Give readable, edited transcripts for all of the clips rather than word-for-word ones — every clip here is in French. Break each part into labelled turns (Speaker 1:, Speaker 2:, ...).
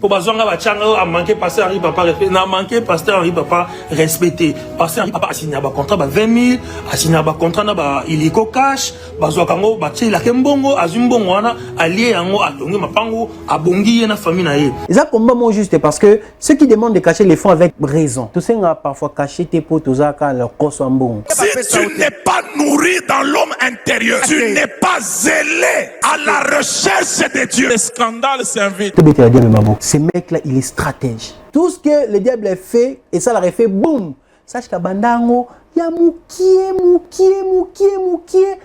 Speaker 1: pour bazonga bachanga a manqué pasteur Henri Papa respecté n'a manqué pasteur Henri Papa respecté pasteur Henri Papa a signé un contrat 20 000 a signé un contrat na ba iliko cash bazwakango batie la kembongo azumbongo wana allié yango atongi mapango abongi na famille na ye.
Speaker 2: Ça combat mon juste parce que ceux qui demandent de cacher les fonds avec raison. Tout ça a parfois caché tes potes aux aka leur kosambon.
Speaker 3: Si tu n'es pas nourri dans l'homme intérieur, tu n'es pas zélé à la recherche de Dieu. Le scandale s'invite.
Speaker 2: Ce mec-là, il est stratège. Tout ce que le diable a fait, et ça l'aurait fait, boum. Sache qu'à Bandango, il y a moukié.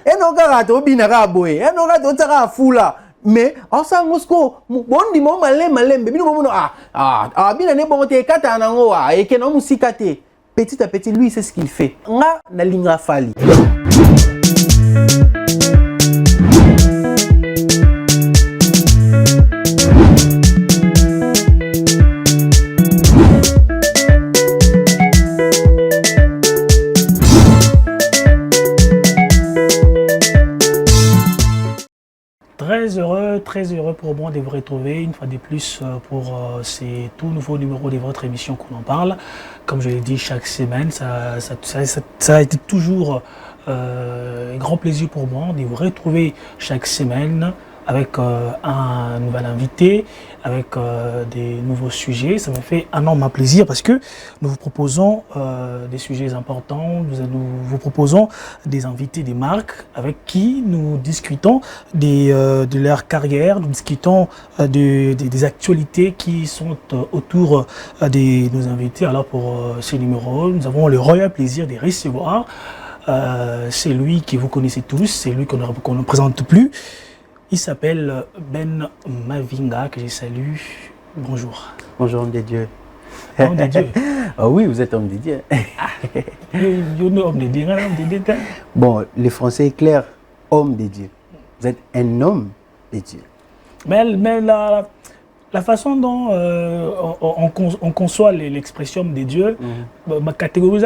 Speaker 2: Et non, garato, binara boy. Et non, garato, tara foula. Mais, en ça, Mosco, bon, dis moi, malem, bébé, nous, bien, ne bon, t'es kata, nango, et que non, mousikate. Petit à petit, lui, c'est ce qu'il fait. Nga, na linga fali.
Speaker 4: Très heureux pour moi de vous retrouver une fois de plus pour ces tout nouveaux numéros de votre émission qu'on en parle. Comme je l'ai dit chaque semaine, ça a été toujours un grand plaisir pour moi de vous retrouver chaque semaine avec un nouvel invité, avec des nouveaux sujets. Ça me fait énormément plaisir parce que nous vous proposons des sujets importants, nous vous proposons des invités des marques avec qui nous discutons de leur carrière, nous discutons des actualités qui sont autour de nos invités. Alors pour ce numéro, nous avons le royal plaisir de recevoir celui que vous connaissez tous, c'est lui qu'on ne présente plus. Il s'appelle Ben Mavinga, que je salue. Bonjour.
Speaker 2: Bonjour, homme de Dieu.
Speaker 4: Homme de Dieu.
Speaker 2: Ah oui, vous êtes homme de Dieu.
Speaker 4: Homme de Dieu.
Speaker 2: Bon, le français est clair, homme de Dieu. Vous êtes un homme de Dieu.
Speaker 4: Mais la façon dont on conçoit l'expression de Dieu, ma catégorie,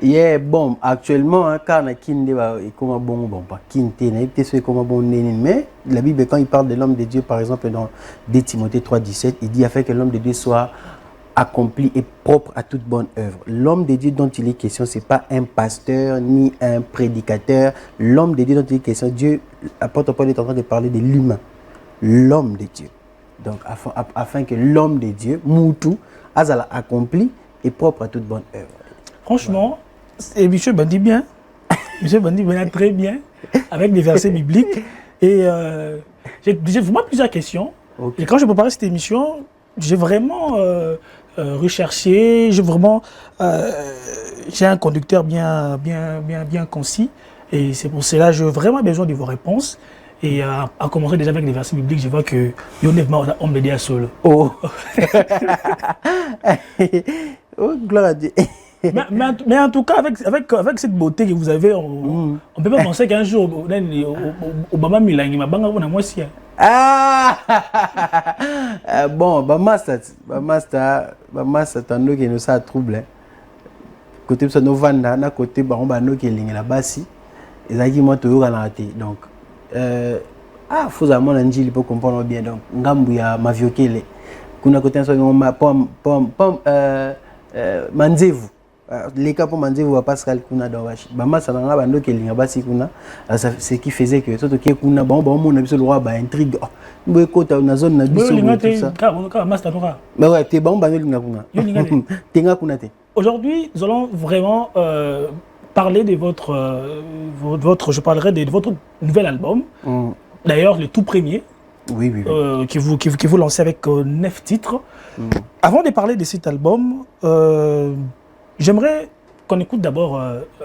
Speaker 2: yeah, bon, actuellement, quand on a kinde comment bon pas kinde n'est comment bon mais la Bible quand il parle de l'homme de Dieu par exemple dans 2 Timothée 3:17, il dit afin que l'homme de Dieu soit accompli et propre à toute bonne œuvre. L'homme de Dieu dont il est question, c'est pas un pasteur ni un prédicateur. L'homme de Dieu dont il est question, Dieu, apôtre Paul est en train de parler de l'humain, l'homme de Dieu. Donc afin que l'homme de Dieu, Moutou, azala accompli et propre à toute bonne œuvre.
Speaker 4: Franchement, et M. Bandi bien, M. Bandi bien très bien, avec des versets bibliques. Et j'ai vraiment plusieurs questions. Okay. Et quand je préparais cette émission, j'ai vraiment recherché, j'ai un conducteur bien concis. Et c'est pour cela que j'ai vraiment besoin de vos réponses. Et à commencer déjà avec les versets bibliques, je vois que Yonef homme de Dieu solo.
Speaker 2: Oh. Oh, gloire à Dieu.
Speaker 4: Mais en tout cas, avec cette beauté que vous avez, on peut pas penser qu'un jour, Obama Milangi m'a bangé pour moi aussi.
Speaker 2: Ah bon, Bamasta, tando qui nous a troublé. Côté ça nous vanda, na côté bano qui est ligne la basi, et ça qui m'a toujours raté. Donc, faut à mon anjili pour comprendre bien. Donc, ngambu ya maviokele. Kuna côté ça on pom manzevu. Les cas pour Manzevu va Pascal kuna dawashi. Bama ça nga bando ke linga basi kuna. Ce qui faisait que surtout que kuna bon mon abiso le roi ba intrigue. Boy kota na zone na biso tout ça.
Speaker 4: Ka master noka.
Speaker 2: Mais ouais, t'es bon bando linga kuna. Tenga kuna te.
Speaker 4: Aujourd'hui, nous allons vraiment parler de je parlerai de votre nouvel album. D'ailleurs, le tout premier.
Speaker 2: Oui.
Speaker 4: Que vous lancez avec 9 titres. Avant de parler de cet album, j'aimerais qu'on écoute d'abord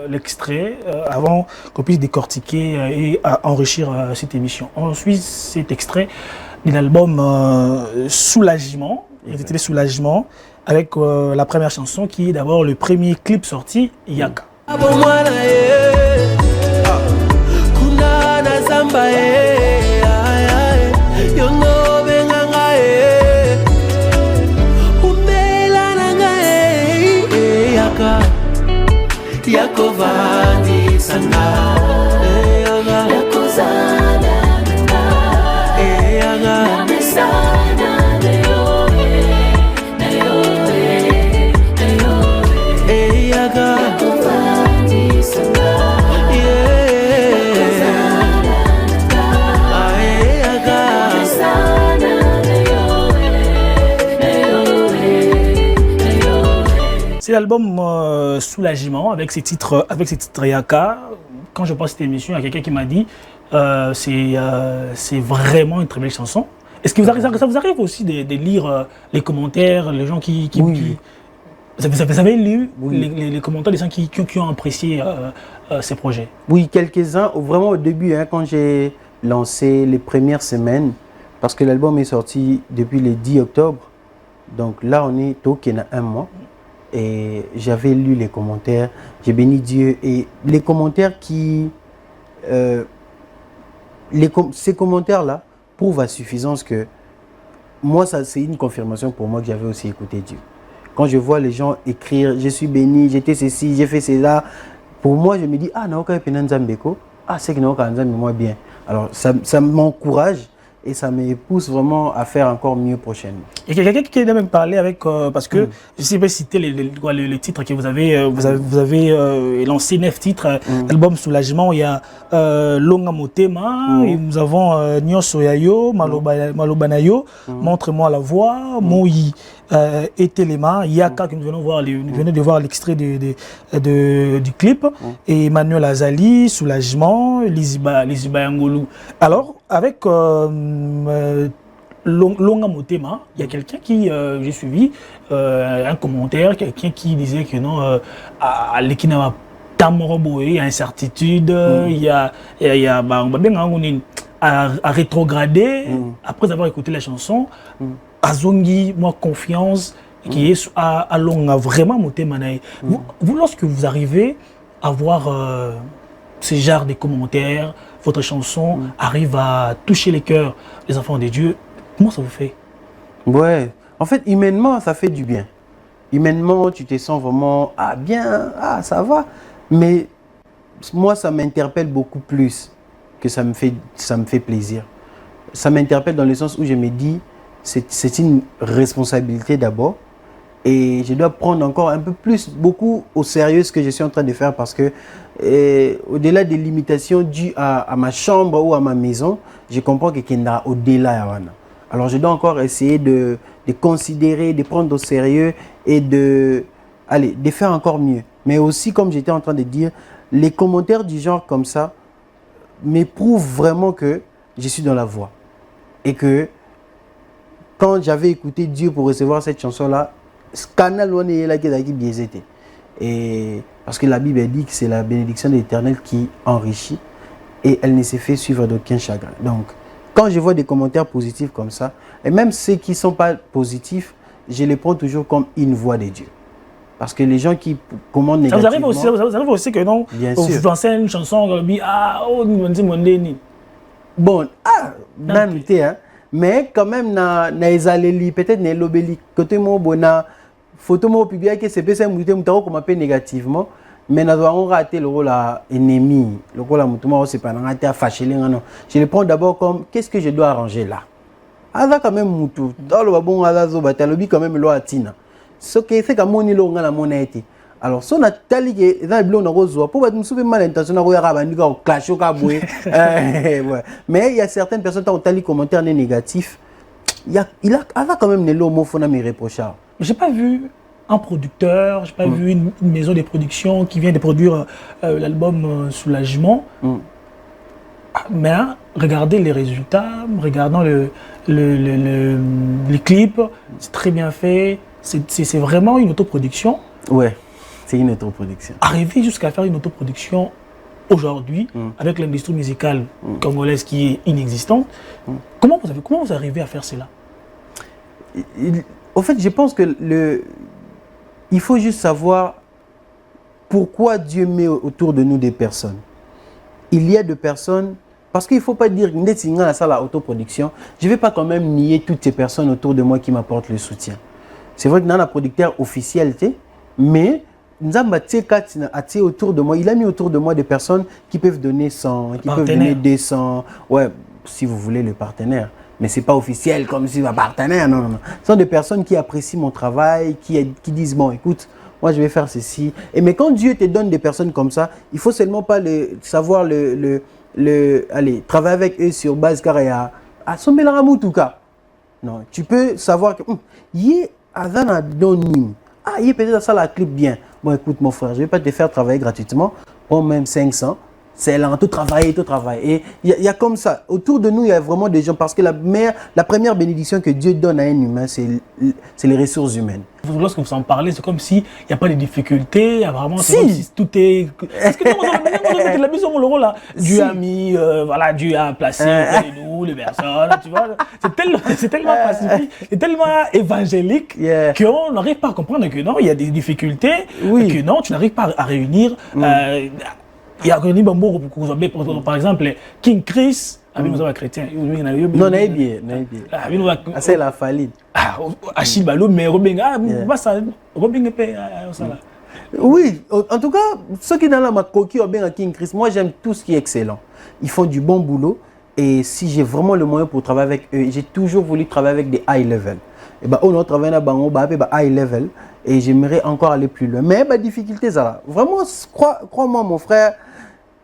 Speaker 4: l'extrait avant qu'on puisse décortiquer et enrichir cette émission. Ensuite, cet extrait de l'album Soulagement, intitulé Soulagement, avec la première chanson qui est d'abord le premier clip sorti, Yaka.
Speaker 5: Yakovandi Sanga Yakozana Yanga
Speaker 4: C'est l'album Soulagement avec ses titres Yaka. Quand je pense à cette émission, il y a quelqu'un qui m'a dit c'est vraiment une très belle chanson. Est-ce que ça vous arrive aussi de lire les commentaires, les gens qui
Speaker 2: Oui.
Speaker 4: Vous avez lu
Speaker 2: Oui.
Speaker 4: les commentaires des gens qui ont apprécié ces projets?
Speaker 2: Oui, quelques-uns, vraiment au début, hein, quand j'ai lancé les premières semaines, parce que l'album est sorti depuis le 10 octobre, donc là on est au Kenya un mois, et j'avais lu les commentaires, j'ai béni Dieu, et les commentaires ces commentaires-là prouvent à suffisance que moi, ça c'est une confirmation pour moi que j'avais aussi écouté Dieu. Quand je vois les gens écrire, je suis béni, j'étais ceci, j'ai fait cela, pour moi, je me dis, ah, non, c'est que non, moi bien. Alors, ça m'encourage et ça me pousse vraiment à faire encore mieux prochainement.
Speaker 4: Il y a quelqu'un qui a même parlé avec, parce que je ne sais pas citer le titre que vous avez lancé 9 titres, album Soulagement, il y a Longa Motema, et nous avons Nyonso Yayo, Malobanayo, Montre-moi la voix, Moui et Téléma, Yaka, que nous venons de voir l'extrait du clip, et Emmanuel Azali, Soulagement, Liziba Yangolu. Alors, avec Longa Motema, il y a quelqu'un qui, j'ai suivi, un commentaire, quelqu'un qui disait que non, à l'Ekina Tamoroboé, il y a incertitude, il y a à rétrograder, après avoir écouté la chanson, Azongi, moi, confiance, qui est à Longa, vraiment Motema. Vous, lorsque vous arrivez à voir ce genre de commentaires, votre chanson arrive à toucher les cœurs des enfants de Dieu, comment ça vous fait?
Speaker 2: Ouais, en fait, humainement, ça fait du bien. Humainement, tu te sens vraiment, ah bien, ah ça va. Mais moi, ça m'interpelle beaucoup plus que ça me fait plaisir. Ça m'interpelle dans le sens où je me dis, c'est une responsabilité d'abord. Et je dois prendre encore un peu plus, beaucoup au sérieux ce que je suis en train de faire parce que au-delà des limitations dues à ma chambre ou à ma maison, je comprends qu'il y a au-delà. Alors je dois encore essayer de considérer, de prendre au sérieux et de faire encore mieux. Mais aussi, comme j'étais en train de dire, les commentaires du genre comme ça m'éprouvent vraiment que je suis dans la voie. Et que quand j'avais écouté Dieu pour recevoir cette chanson-là, et parce que la Bible dit que c'est la bénédiction de l'Éternel qui enrichit et elle ne se fait suivre d'aucun chagrin. Donc, quand je vois des commentaires positifs comme ça, et même ceux qui ne sont pas positifs, je les prends toujours comme une voix de Dieu. Parce que les gens qui commandent négativement...
Speaker 4: Ça vous arrive aussi que non, vous lancez une chanson,
Speaker 2: bon, mais quand même, peut-être na lobeli côté mo bona photo mo publié que c'est peut-être comme un peu négativement, mais nous avons raté le rôle à ennemi, le rôle à mutuma c'est pas raté à fâcher les non. Je le prends d'abord comme qu'est-ce que je dois arranger là. Aza quand même mutu dans le bon azazo batalobi quand même lo atina. Ce que c'est comme on lo ngala monete. Alors, si on a tali que dans le blanc on pour nous soulever mal intention on regarde bandika au clash au caboué. Mais il y a certaines personnes qui ont tali commentaires négatifs. Il a quand même des mots fona me reprocher.
Speaker 4: J'ai pas vu un producteur, j'ai pas vu une maison de production qui vient de produire l'album Soulagement. Mais regardez les résultats, regardant les clips, c'est très bien fait. C'est vraiment une autoproduction.
Speaker 2: Ouais. C'est une autoproduction.
Speaker 4: Arriver jusqu'à faire une autoproduction aujourd'hui, avec l'industrie musicale congolaise qui est inexistante, comment vous arrivez à faire cela?
Speaker 2: En fait, je pense que il faut juste savoir pourquoi Dieu met autour de nous des personnes. Il y a des personnes, parce qu'il ne faut pas dire que c'est la autoproduction, je ne vais pas quand même nier toutes ces personnes autour de moi qui m'apportent le soutien. C'est vrai que dans la producteur officielle, mais Nzamba a autour de moi, il a mis autour de moi des personnes qui peuvent donner 100, qui peuvent donner 200, ouais, si vous voulez le partenaire. Mais ce n'est pas officiel comme si un partenaire, non. Ce sont des personnes qui apprécient mon travail, qui disent, bon, écoute, moi je vais faire ceci. Mais quand Dieu te donne des personnes comme ça, il ne faut seulement pas savoir travailler avec eux sur base carrière. À son tout cas. Non, tu peux savoir que, Azana Donim. Ah, il est peut-être ça la clip bien. Bon, écoute, mon frère, je ne vais pas te faire travailler gratuitement. Prends même 500. C'est là, tout travailler, tout travailler. Et il y a comme ça. Autour de nous, il y a vraiment des gens. Parce que la première bénédiction que Dieu donne à un humain, c'est les ressources humaines.
Speaker 4: Lorsque vous en parlez, c'est comme s'il n'y a pas de difficultés. Vraiment,
Speaker 2: Si.
Speaker 4: c'est comme si tout est. Est-ce que la mission, le rôle là, Dieu a mis, voilà, Dieu a placé auprès de nous, les personnes, tu vois. C'est tellement pacifique, c'est tellement évangélique qu'on n'arrive pas à comprendre que non, il y a des difficultés, que non, tu n'arrives pas à réunir. Il y a par exemple, King Chris, nous sommes chrétiens.
Speaker 2: Non, bien. C'est la faline.
Speaker 4: Achille Balou, mais Robin,
Speaker 2: oui, en tout cas, ceux qui sont dans la coquille ou bien à King Chris, moi j'aime tout ce qui est excellent. Ils font du bon boulot et si j'ai vraiment le moyen pour travailler avec eux, j'ai toujours voulu travailler avec des high level. Et bah, on a travaillé avec high level et j'aimerais encore aller plus loin. Mais bah, difficulté ça là. Vraiment, crois-moi mon frère,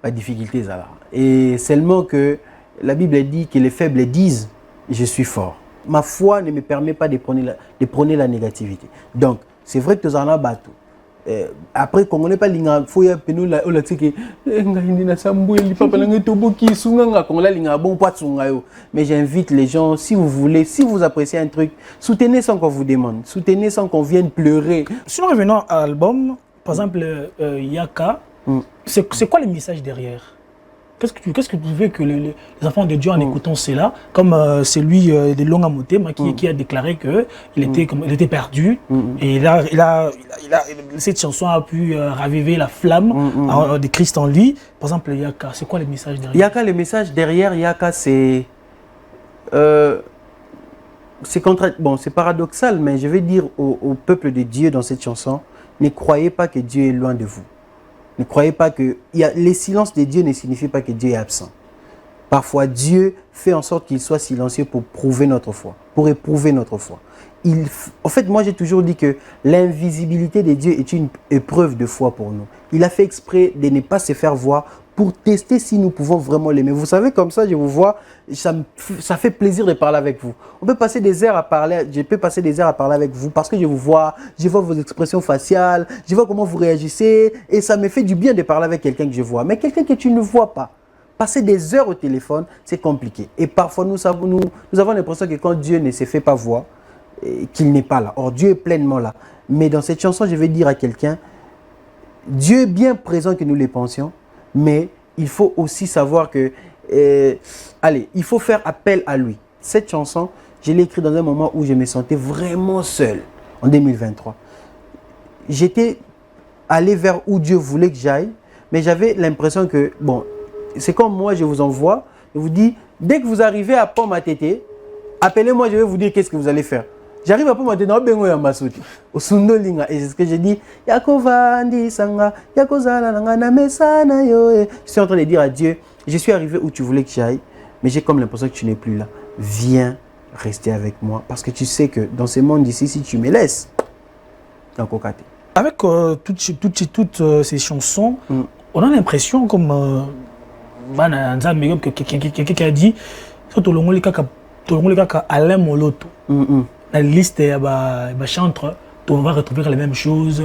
Speaker 2: bah, difficulté ça là. Et seulement que la Bible dit que les faibles disent je suis fort. Ma foi ne me permet pas de prôner la négativité. Donc, c'est vrai que tu en as battu. Après, quand on n'est pas linga, faut y avoir la mais j'invite les gens, si vous voulez, si vous appréciez un truc, soutenez sans qu'on vous demande, soutenez sans qu'on vienne pleurer.
Speaker 4: Sinon, revenons à l'album, par exemple, Yaka, c'est quoi le message derrière? Qu'est-ce que tu veux que les enfants de Dieu en écoutant cela, comme celui de Longa Motema qui a déclaré qu'il était perdu et cette chanson a pu raviver la flamme de Christ en lui. Par exemple, Yaka, c'est quoi le message derrière?
Speaker 2: Yaka, le message derrière Yaka, c'est paradoxal, mais je vais dire au peuple de Dieu dans cette chanson, ne croyez pas que Dieu est loin de vous. Ne croyez pas que les silences de Dieu ne signifient pas que Dieu est absent. Parfois, Dieu fait en sorte qu'il soit silencieux pour prouver notre foi, pour éprouver notre foi. En fait, moi, j'ai toujours dit que l'invisibilité de Dieu est une épreuve de foi pour nous. Il a fait exprès de ne pas se faire voir pour tester si nous pouvons vraiment l'aimer. Vous savez, comme ça, je vous vois, ça fait plaisir de parler avec vous. On peut passer des heures à parler, je peux passer des heures à parler avec vous parce que je vous vois, je vois vos expressions faciales, je vois comment vous réagissez et ça me fait du bien de parler avec quelqu'un que je vois. Mais quelqu'un que tu ne vois pas, passer des heures au téléphone, c'est compliqué. Et parfois, nous avons l'impression que quand Dieu ne se fait pas voir, qu'il n'est pas là. Or, Dieu est pleinement là. Mais dans cette chanson, je vais dire à quelqu'un, Dieu est bien présent que nous le pensions, mais il faut aussi savoir que, il faut faire appel à lui. Cette chanson, je l'ai écrite dans un moment où je me sentais vraiment seul, en 2023. J'étais allé vers où Dieu voulait que j'aille, mais j'avais l'impression que, bon, c'est comme moi, je vous envoie, je vous dis, dès que vous arrivez à Pont-Matete, appelez-moi, je vais vous dire qu'est-ce que vous allez faire. J'arrive à Pont-Matete, au Sundolinga, et c'est ce que j'ai dit. Je suis en train de dire à Dieu, je suis arrivé où tu voulais que j'aille, mais j'ai comme l'impression que tu n'es plus là. Viens rester avec moi, parce que tu sais que dans ce monde ici, si tu me laisses, donc au côté.
Speaker 4: Avec toutes ces chansons, on a l'impression comme quelqu'un qui a dit, surtout le Alain Moloto. La liste des chantres, on va retrouver les mêmes choses.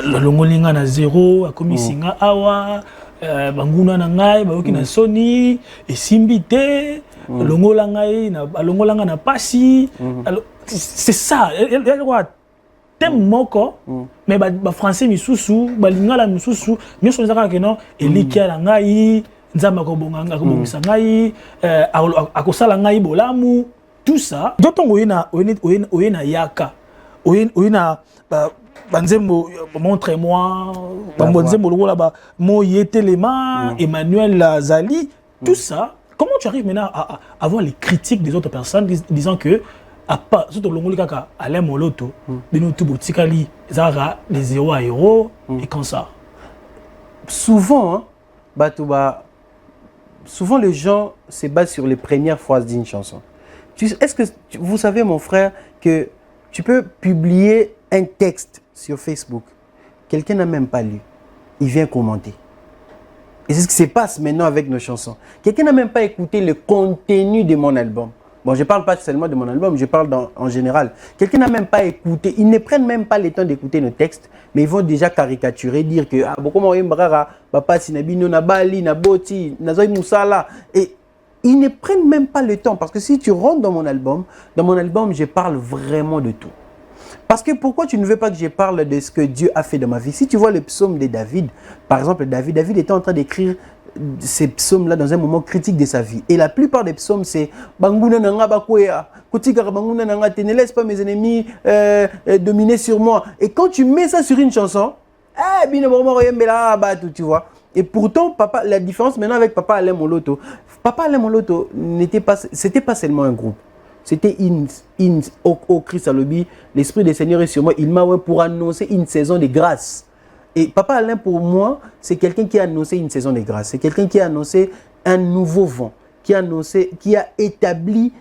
Speaker 4: Longolinga na zéro, Akomisinga awa, Banguna na ngai, Baoki na soni, et Simbite, Longolanga na pasi. C'est ça. Il y a quoi? Thème moko, mais français misusu, lingala misusu, nous sommes d'accord que non, et likia la ngai, nzamba kobonganga kobongisa ngai, akosala ngai bolamu. Tout ça, d'autant oyena Yaka, oyena banzembo montre-moi, banzembo logo là-bas, mo yetelema, Emmanuel Zali, tout ça. Comment tu arrives maintenant à avoir les critiques des autres personnes disant que à part surtout longo kaka Alain Moloto, de nous tout botikali, zara les 0 à héros et comme ça.
Speaker 2: Souvent, souvent les gens se basent sur les premières phrases d'une chanson. Est-ce que vous savez, mon frère, que tu peux publier un texte sur Facebook, quelqu'un n'a même pas lu, il vient commenter. Et c'est ce qui se passe maintenant avec nos chansons. Quelqu'un n'a même pas écouté le contenu de mon album. Bon, je ne parle pas seulement de mon album, je parle en général. Quelqu'un n'a même pas écouté, ils ne prennent même pas le temps d'écouter nos textes, mais ils vont déjà caricaturer, dire que beaucoup papa sinabino na bali na boti na zoi musala, et ils ne prennent même pas le temps, parce que si tu rentres dans mon album, je parle vraiment de tout. Parce que pourquoi tu ne veux pas que je parle de ce que Dieu a fait dans ma vie? Si tu vois le psaume de David, par exemple, David était en train d'écrire ces psaumes-là dans un moment critique de sa vie. Et la plupart des psaumes, c'est Banguna nanga bakwea, kotikara banguna nanga, ne laisse pas mes ennemis dominer sur moi. Et quand tu mets ça sur une chanson, tu vois. Et pourtant, papa, la différence maintenant avec Papa Alain Moloto, c'était pas seulement un groupe. C'était au Christ à l'obit, l'Esprit du Seigneur est sur moi. Il m'a pour annoncer une saison de grâce. Et Papa Alain, pour moi, c'est quelqu'un qui a annoncé une saison de grâce. C'est quelqu'un qui a annoncé un nouveau vent, qui a établi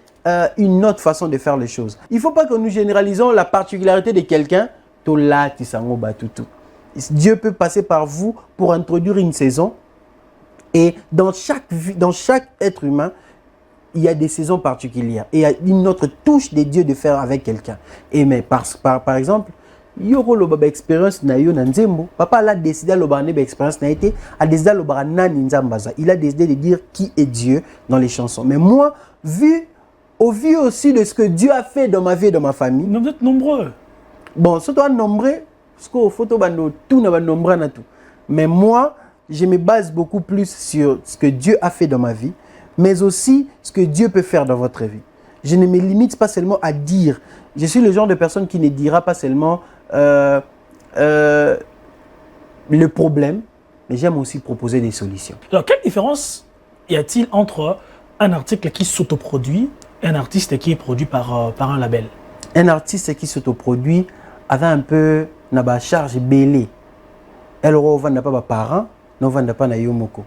Speaker 2: une autre façon de faire les choses. Il ne faut pas que nous généralisons la particularité de quelqu'un. Dieu peut passer par vous pour introduire une saison. Et dans chaque être humain, il y a des saisons particulières. Et il y a une autre touche de Dieu de faire avec quelqu'un. Et mais par exemple, Yoro loba expérience na yo nanzembo. Papa a décidé de expérience na été, a décidé de il a décidé de dire qui est Dieu dans les chansons. Mais moi, au vu aussi de ce que Dieu a fait dans ma vie et dans ma famille.
Speaker 4: Mais vous êtes nombreux.
Speaker 2: Bon, surtout nombreux, parce qu'au photo tout n'a pas nombreux na tout. Mais moi, je me base beaucoup plus sur ce que Dieu a fait dans ma vie, mais aussi ce que Dieu peut faire dans votre vie. Je ne me limite pas seulement à dire. Je suis le genre de personne qui ne dira pas seulement le problème, mais j'aime aussi proposer des solutions.
Speaker 4: Alors, quelle différence y a-t-il entre un article qui s'autoproduit et un artiste qui est produit par un label?
Speaker 2: Un artiste qui s'autoproduit avait un peu une charge belée. Elle ne vend pas parents, ne vend pas na yomoko.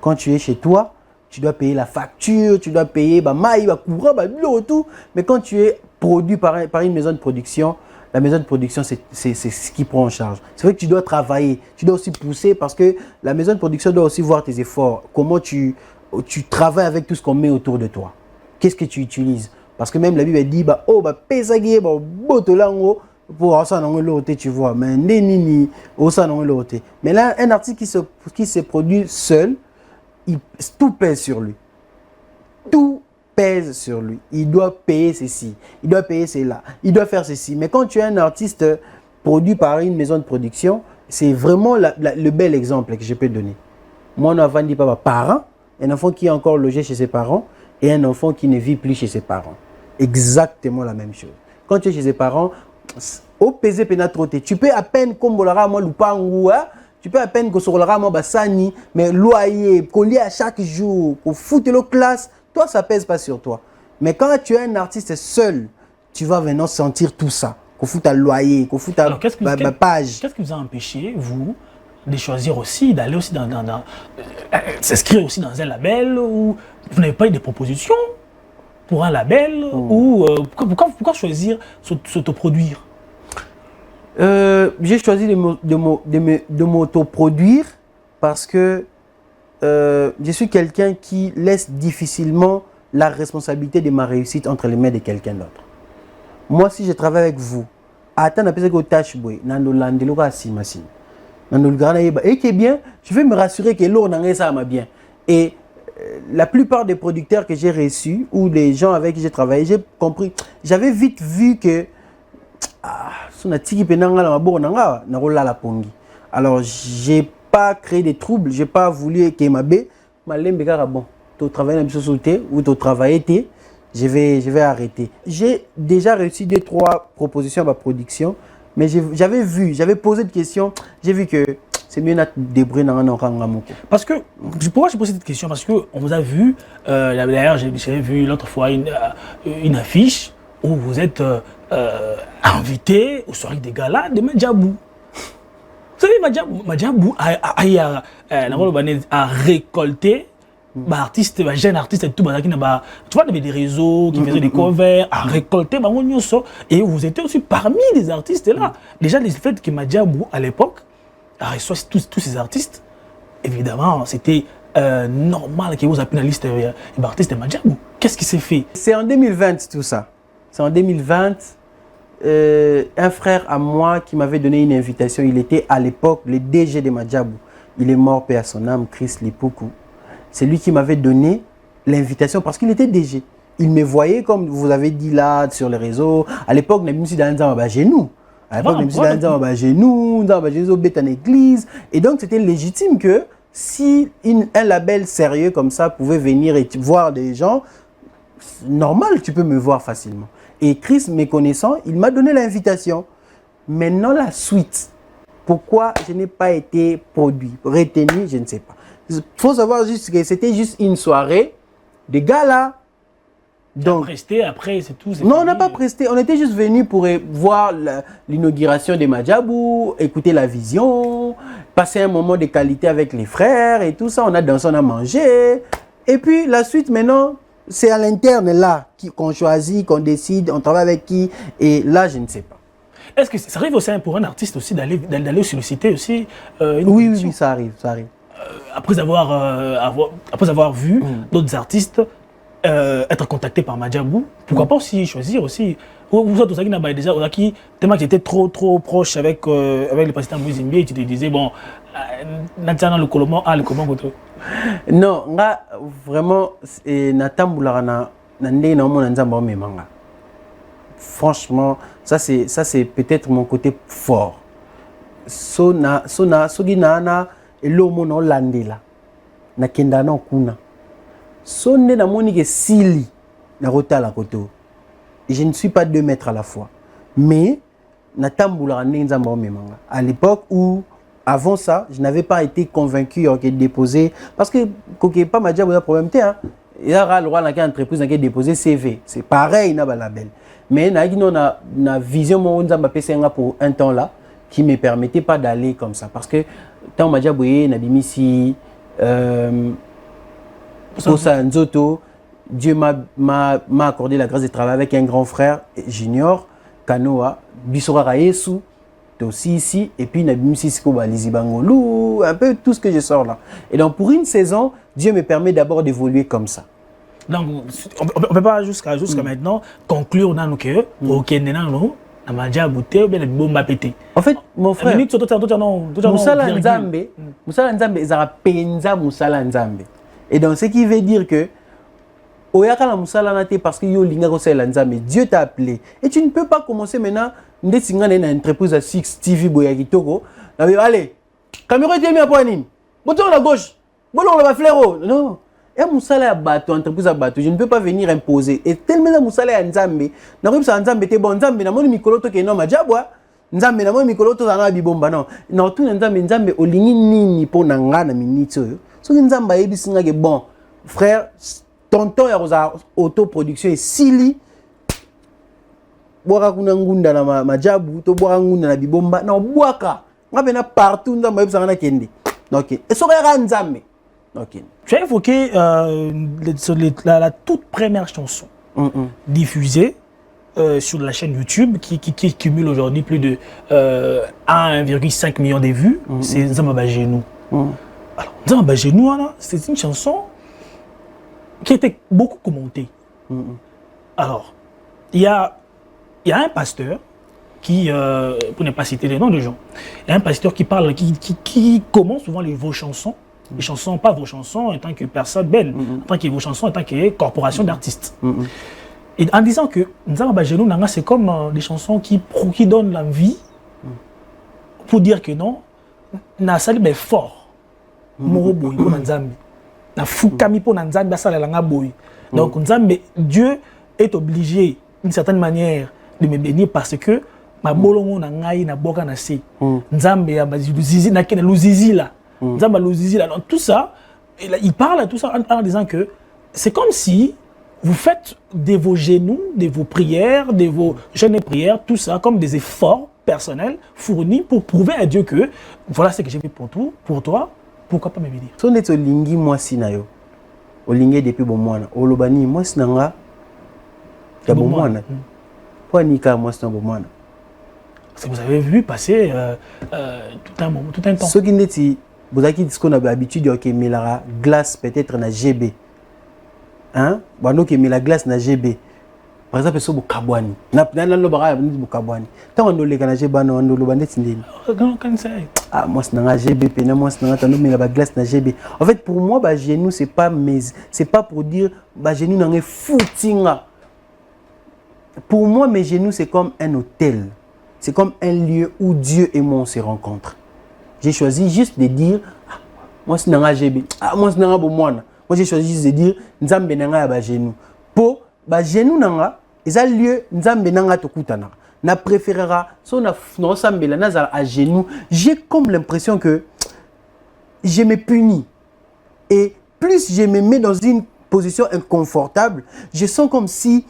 Speaker 2: Quand tu es chez toi, tu dois payer la facture, tu dois payer courant, tout. Mais quand tu es produit par une maison de production, la maison de production, c'est ce qui prend en charge. C'est vrai que tu dois travailler, tu dois aussi pousser parce que la maison de production doit aussi voir tes efforts. Comment tu travailles avec tout ce qu'on met autour de toi. Qu'est-ce que tu utilises? Parce que même la Bible dit, pesagé, botolango, pour ça non l'autre, tu vois. Mais nini, ça non l'autre. Mais là, un artiste qui se produit seul, tout pèse sur lui. Tout pèse sur lui. Il doit payer ceci, il doit payer cela, il doit faire ceci. Mais quand tu es un artiste produit par une maison de production, c'est vraiment le bel exemple que je peux donner. Moi, on a vendu par parents, un enfant qui est encore logé chez ses parents et un enfant qui ne vit plus chez ses parents. Exactement la même chose. Quand tu es chez ses parents, au pesé pénatroté, tu peux à peine comme moi lupangu, tu peux à peine que sur le bassani, mais loyer, collier à chaque jour, qu'on foute le classe, toi ça pèse pas sur toi. Mais quand tu es un artiste seul, tu vas vraiment sentir tout ça. Qu'on fout à loyer, qu'on fout à page.
Speaker 4: Qu'est-ce qui vous a empêché, vous, de choisir aussi, d'aller aussi s'inscrire aussi dans un label où vous n'avez pas eu de propositions pour un label ou pourquoi choisir s'autoproduire?
Speaker 2: J'ai choisi de m'autoproduire parce que je suis quelqu'un qui laisse difficilement la responsabilité de ma réussite entre les mains de quelqu'un d'autre. Moi, si je travaille avec vous, et qui est bien, je vais me rassurer que l'eau ça m'a bien. Et la plupart des producteurs que j'ai reçus ou les gens avec qui j'ai travaillé, j'ai compris, j'avais vite vu que alors j'ai pas créé des troubles, j'ai pas voulu que ma bé bon, tu travailles dans la société ou tu travailles, je vais arrêter. J'ai déjà réussi 2-3 propositions à ma production, mais j'avais posé des questions, j'ai vu que c'est mieux d'être débrouillé dans un orang.
Speaker 4: Parce que, pourquoi j'ai posé cette question? Parce qu'on vous a vu, d'ailleurs j'ai vu l'autre fois une affiche où vous êtes invité aux soirées des galas de Madjabou. Vous savez, Madjabou a récolté artiste, jeune artiste et tout, tu vois, il y avait des réseaux qui faisaient des covers, a récolté, et vous étiez aussi parmi les artistes là. Déjà, le fait que Madjabou, à l'époque, a reçu tous ces artistes, évidemment, c'était normal que vous appelez la liste d'artistes de Madjabou? Qu'est-ce qui s'est fait?
Speaker 2: C'est en 2020 tout ça. C'est en 2020. Un frère à moi qui m'avait donné une invitation, il était à l'époque le DG de Madjabou. Il est mort, paix à son âme, Chris Lipuku. C'est lui qui m'avait donné l'invitation parce qu'il était DG. Il me voyait, comme vous avez dit là, sur les réseaux. À l'époque, on a mis dans un genou. À l'époque, on a mis dans un genou, dans un église. Et donc, c'était légitime que si un label sérieux comme ça pouvait venir et voir des gens, normal, tu peux me voir facilement. Et Chris, me connaissant, il m'a donné l'invitation. Maintenant, la suite. Pourquoi je n'ai pas été produit, retenu, je ne sais pas. Il faut savoir juste que c'était juste une soirée de gala.
Speaker 4: Donc, presté après, c'est tout.
Speaker 2: Non, on n'a pas presté. On était juste venus pour voir l'inauguration de Madjabou, écouter la vision, passer un moment de qualité avec les frères et tout ça. On a dansé, on a mangé. Et puis la suite maintenant, c'est à l'interne là qu'on choisit, qu'on décide, on travaille avec qui. Et là, je ne sais pas.
Speaker 4: Est-ce que ça arrive aussi pour un artiste aussi d'aller solliciter aussi
Speaker 2: oui, ça arrive, ça arrive.
Speaker 4: Après avoir vu d'autres artistes être contactés par Madjabou, pourquoi pas aussi choisir aussi. Vous êtes aussi déjà qui tellement que j'étais trop proche avec le président Mouzimbi et tu te disais bon le Colombo le comment
Speaker 2: non nga vraiment natambulara na ndenge na mona nzamba memanga. Franchement ça c'est peut-être mon côté fort. Sona soki na elo mona olandela na kenda na kuna. Sonne na moni ke sili na rotala koto. Je ne suis pas 2 mètres à la fois. Mais natambula nzamba memanga. À l'époque où avant ça, je n'avais pas été convaincu de déposer parce que pas Madjabou a problème hein. Il y a le droit dans une entreprise qui déposer CV. C'est pareil na ba label. Mais na vision mon nzamba PCNga pour un temps là qui me permettait pas d'aller comme ça parce que tant Madjabou na bimisi pour ça, Nzoto, Dieu m'a accordé la grâce de travailler avec un grand frère, Junior, Kanoa, Bissora Rayesu, aussi ici, et puis Nabimisi Sikoba Lizibangolou, un peu tout ce que je sors là. Et donc pour une saison, Dieu me permet d'abord d'évoluer comme ça.
Speaker 4: Donc on ne peut pas jusqu'à maintenant conclure dans que
Speaker 2: en fait, mon frère, Moussala Nzambe, Zara Penza Moussala Nzambe. Et donc, ce qui veut dire que parce que Dieu t'a appelé. Et tu ne peux pas commencer maintenant une entreprise à 6 TV Boyagitoko. Allez, caméra est mis à poignine. Bouton à gauche. Bouton à fléau. Non. Et Moussala bateau, entreprise à bateau. Je ne peux pas venir imposer. Et tellement Moussala Nzambe. Nzambe te bon Nzambe na moni mikoloto ke no Madjabwa. Nzambe na moni mikoloto za bibomba non. Non tout Nzambe olingi nini po na nga na minute oyo. So Nzamba yebisinga ke bon frère tonton ya roza autoproduction et sili boaka kuna ngunda na Madjabou to boaka ngunda na bibomba na boaka ngabe na partout Nzamba yebisanga na kende. Donc et so ya Nzambe. OK.
Speaker 4: Tu as évoqué la toute première chanson diffusée sur la chaîne YouTube qui cumule aujourd'hui plus de 1,5 million de vues. C'est Nzamba Bagenou. Alors, Nzamba Bagenou, c'est une chanson qui était beaucoup commentée. Alors, il y a un pasteur qui, pour ne pas citer les noms de gens, il y a un pasteur qui parle, qui commente souvent vos chansons. Les chansons, pas vos chansons en tant que personne belle, en tant que vos chansons en tant que corporation d'artistes. Et en disant que Nzamba Bagenou, c'est comme des chansons qui donnent l'envie pour dire que non, na sali mais fort. Moro boy pour Nzambe. Na fukami pour Nzambe sala langa boy. Donc Nzambe, Dieu est obligé d'une certaine manière de me bénir parce que ma bolongo na ngai na boka na se. Nzambe ya bazizi na kena luzizi là. Nzamba luzizi là. Donc tout ça, il parle à tout ça en disant que c'est comme si vous faites de vos genoux, de vos prières, de vos jeûnes et prières, tout ça comme des efforts personnels fournis pour prouver à Dieu que voilà ce que j'ai fait pour toi, pourquoi pas me bénir.
Speaker 2: Si on est olingi moi sinayo, olingi depuis bon mois, olobani moi sinanga, ya bon mois. Pourquoi nika moi sinanga bon mois?
Speaker 4: Parce que vous avez vu passer tout un temps.
Speaker 2: Ce qui n'est vous avez dit qu'on a l'habitude de mettre la glace peut-être na GB. Hein? Bon, qui met la glace na GB. Par exemple, c'est Bukabwani. Tant on a les GB, on a le ah, moi, c'est un GB, moi, c'est un glace na GB. En fait, pour moi, bah, genou, c'est pas pour dire, bah, genou, n'a footing. Pour moi, mes genoux, c'est comme un hôtel. C'est comme un lieu où Dieu et moi, on se rencontrent. J'ai choisi juste de dire, ah, moi, c'est un GB. Ah, moi, c'est un bon moine. Moi, j'ai choisi juste de dire, Nzambe nanga ba genou. Pour ba genou nanga, ils a lieu Nzambe nanga tokutana. Na préférera son na sambela na à genoux. J'ai comme l'impression que je me punis. Et plus je me mets dans une position inconfortable, je sens comme si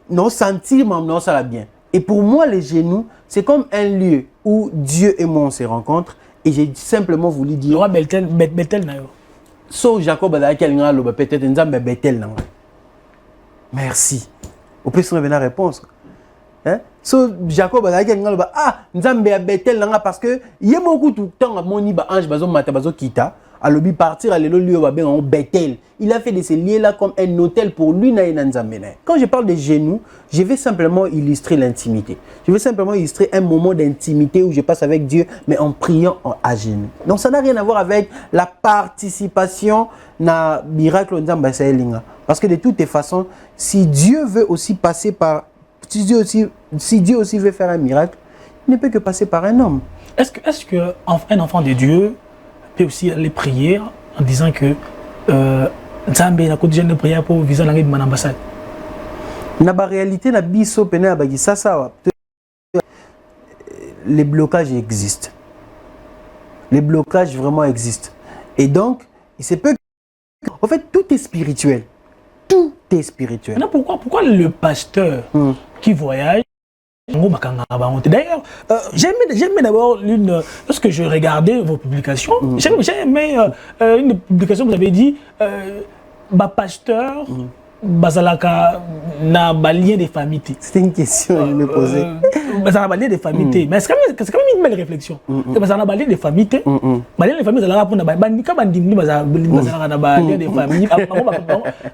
Speaker 2: non sentir non ça va bien. Et pour moi les genoux, c'est comme un lieu où Dieu et moi on se rencontrent et j'ai simplement voulu dire
Speaker 4: roi Bethel na yo.
Speaker 2: So Jacob a quelqu'un là peut-être Nzambe Bethel na. Merci. Au plus on a une réponse. Hein? So Jacob a quelqu'un là ah Nzambe Bethel na parce que il y a beaucoup tout temps à moni ba ange bazo mata bazo kita à l'obi partir à l'élo lieu ba ben en Bethel. Il a fait de ces lieux-là comme un hôtel pour lui. Quand je parle de genoux, je vais simplement illustrer l'intimité. Je vais simplement illustrer un moment d'intimité où je passe avec Dieu, mais en priant à genoux. Donc ça n'a rien à voir avec la participation na miracle. Parce que de toutes les façons, si Dieu veut aussi passer par... Si Dieu aussi veut faire un miracle, il ne peut que passer par un homme.
Speaker 4: Est-ce qu'un enfant de Dieu peut aussi aller prier en disant que... Nzambe na côté de prière pour viser l'ambassade.
Speaker 2: Na ba réalité na biso pena ba ça les blocages existent. Les blocages vraiment existent. Et donc, il se peut en fait tout est spirituel. Tout est spirituel.
Speaker 4: Maintenant pourquoi le pasteur qui voyage d'ailleurs, j'aimais d'abord lorsque je regardais vos publications, j'aimais une publication que vous avez dit, pasteur, bazalaka na balien des familles.
Speaker 2: C'était une question que je me posais.
Speaker 4: Bazalaka balien des familles. Mais c'est quand même une belle réflexion. Bazalaka balien des familles. Balien des familles, bazalaka pour na bandika bandimni bazalaka na balien des familles.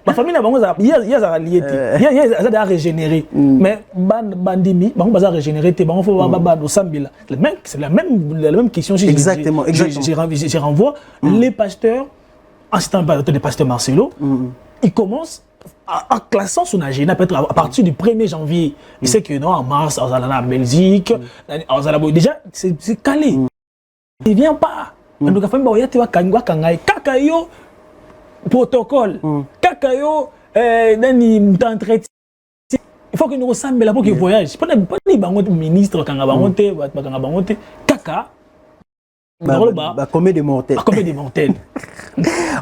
Speaker 4: Ma famille na bango il y a lié. Il y a régénéré. Mais bandimi, bango bazalaka régénéré te bango faut ba do sambila. C'est la même question.
Speaker 2: Exactement.
Speaker 4: Je renvoie les pasteurs en citant le pasteur Marcelo. Il commence en classant son agenda peut-être à partir du 1er janvier. Il sait que non, en mars, on a la Belgique, déjà c'est calé. Il ne vient pas. Donc la famille va kangwa kangai kakayo protocole. Kakayo nani entretien. Il faut que nous ressemble là pour qu'il voyage. Pas ni bangote ministre kanga bangote, kanga bangote kaka.
Speaker 2: Combien de mortels.
Speaker 4: Combien de mortels.